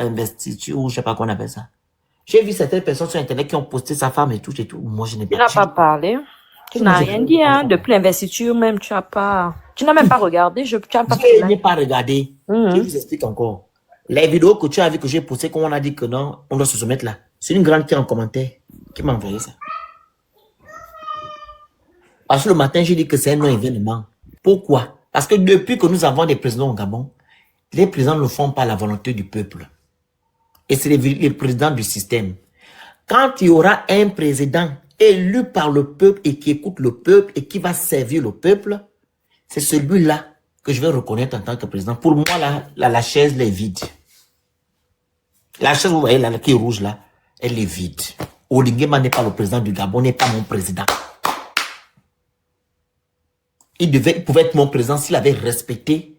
l'investiture, ou je sais pas qu'on appelle ça, j'ai vu certaines personnes sur Internet qui ont posté sa femme et tout. Moi, je n'ai Tu pas. n'as pas parlé. Tu n'as rien dit, hein. Depuis l'investiture même, tu n'as même pas regardé. Tu n'as pas Je n'ai pas regardé. Je vous explique encore. Les vidéos que tu as vues, que j'ai postées, quand on a dit que non, on doit se soumettre là. C'est une grande qui est en commentaire, qui m'a envoyé ça. Parce que le matin, j'ai dit que c'est un non-événement. Pourquoi? Parce que depuis que nous avons des présidents au Gabon, les présidents ne font pas la volonté du peuple. Et c'est les présidents du système. Quand il y aura un président élu par le peuple et qui écoute le peuple et qui va servir le peuple, c'est celui-là que je vais reconnaître en tant que président. Pour moi, la chaise elle est vide. La chaise, vous voyez, là, qui est rouge là, elle est vide. Oligingema n'est pas le président du Gabon, n'est pas mon président. Il pouvait être mon président s'il avait respecté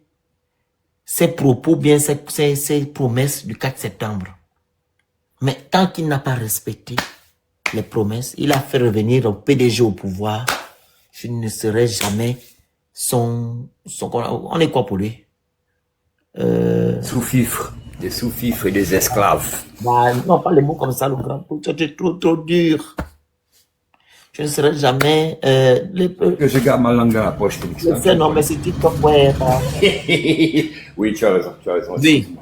ses propos, bien ses promesses du 4 septembre. Mais tant qu'il n'a pas respecté les promesses, il a fait revenir le PDG au pouvoir. Je ne serai jamais on est quoi pour lui? Sous-fifre, des sous-fifres et des esclaves. Bah, non, pas les mots comme ça, le grand. C'est trop dur. Je ne serai jamais... Que je garde ma langue dans la poche. Non, mais c'est TikTok, ouais. Oui, tu as raison, Oui.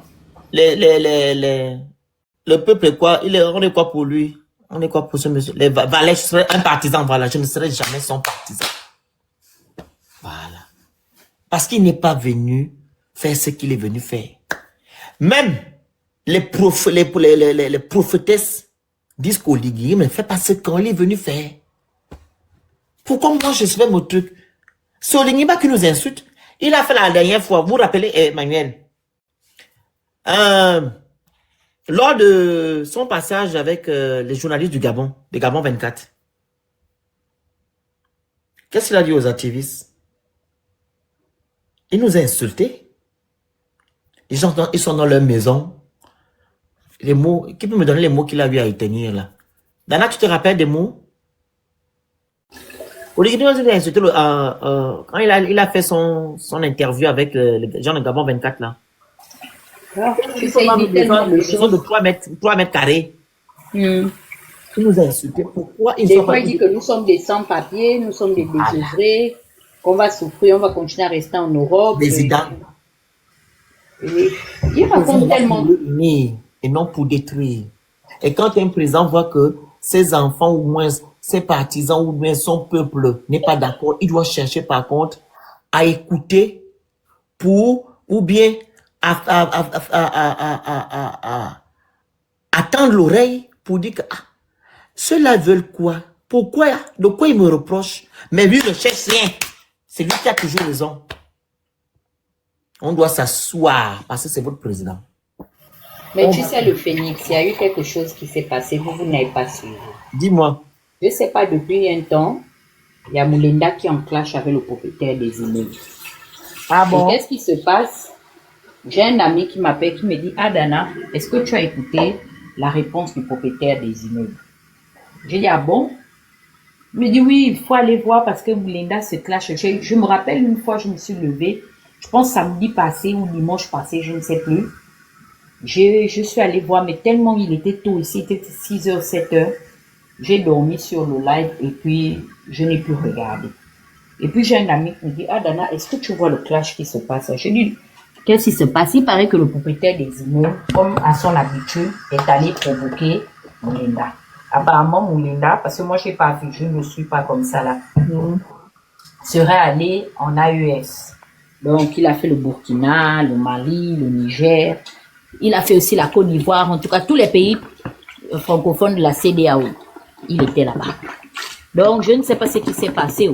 Le peuple est quoi? On est quoi pour lui? On est quoi pour ce monsieur? Les Valais, je serai un partisan, voilà. Je ne serai jamais son partisan. Voilà. Parce qu'il n'est pas venu faire ce qu'il est venu faire. Même les prophétesses disent qu'Oligui ne fait pas ce qu'on est venu faire. Pourquoi moi je fais mon truc? C'est Oligui qui nous insulte. Il a fait la dernière fois, vous vous rappelez Emmanuel, lors de son passage avec les journalistes du Gabon, de Gabon 24. Qu'est-ce qu'il a dit aux activistes? Il nous a insultés. Les gens ils sont dans leur maison. Les mots, qui peut me donner les mots qu'il a eu à y tenir là? Dana, tu te rappelles des mots? Oligui nous a insulté quand il a fait son interview avec les gens de Gabon 24 là. Tu sais, il dit tellement de choses. De 3 mètres carrés. Il nous a insultés. Pourquoi Des fois, il dit que nous sommes des sans-papiers, nous sommes des désœuvrés, qu'on va souffrir, on va continuer à rester en Europe. Président. Il raconte tellement. Et non pour détruire. Et quand un président voit que ses enfants ou moins ses partisans ou bien son peuple n'est pas d'accord, il doit chercher par contre à écouter ou bien attendre l'oreille pour dire que ceux-là veulent quoi? Pourquoi? De quoi ils me reprochent? Mais lui ne cherche rien. C'est lui qui a toujours raison. On doit s'asseoir parce que c'est votre président. Mais tu sais, le Phénix, il y a eu quelque chose qui s'est passé, vous n'avez pas suivi. Dis-moi. Je ne sais pas, depuis un temps, il y a Moulinda qui est en clash avec le propriétaire des immeubles. Ah bon? Qu'est-ce qui se passe? J'ai un ami qui m'appelle, qui me dit, Dana, est-ce que tu as écouté la réponse du propriétaire des immeubles? J'ai dit, ah bon? Il me dit, oui, il faut aller voir parce que Moulinda se clash. Je me rappelle une fois, je me suis levée, je pense samedi passé ou dimanche passé, je ne sais plus. Je suis allée voir, mais tellement il était tôt ici, il était 6h, 7h. J'ai dormi sur le live et puis je n'ai plus regardé. Et puis j'ai un ami qui me dit, Dana, est-ce que tu vois le clash qui se passe? Je dis, qu'est-ce qui se passe? Il paraît que le propriétaire des immeubles, comme à son habitude, est allé provoquer Moulinda. Apparemment, Moulinda, parce que moi je n'ai pas vu, je ne suis pas comme ça là, serait allé en AES. Donc il a fait le Burkina, le Mali, le Niger. Il a fait aussi la Côte d'Ivoire, en tout cas tous les pays francophones de la CEDEAO. Il était là-bas. Donc je ne sais pas ce qui s'est passé.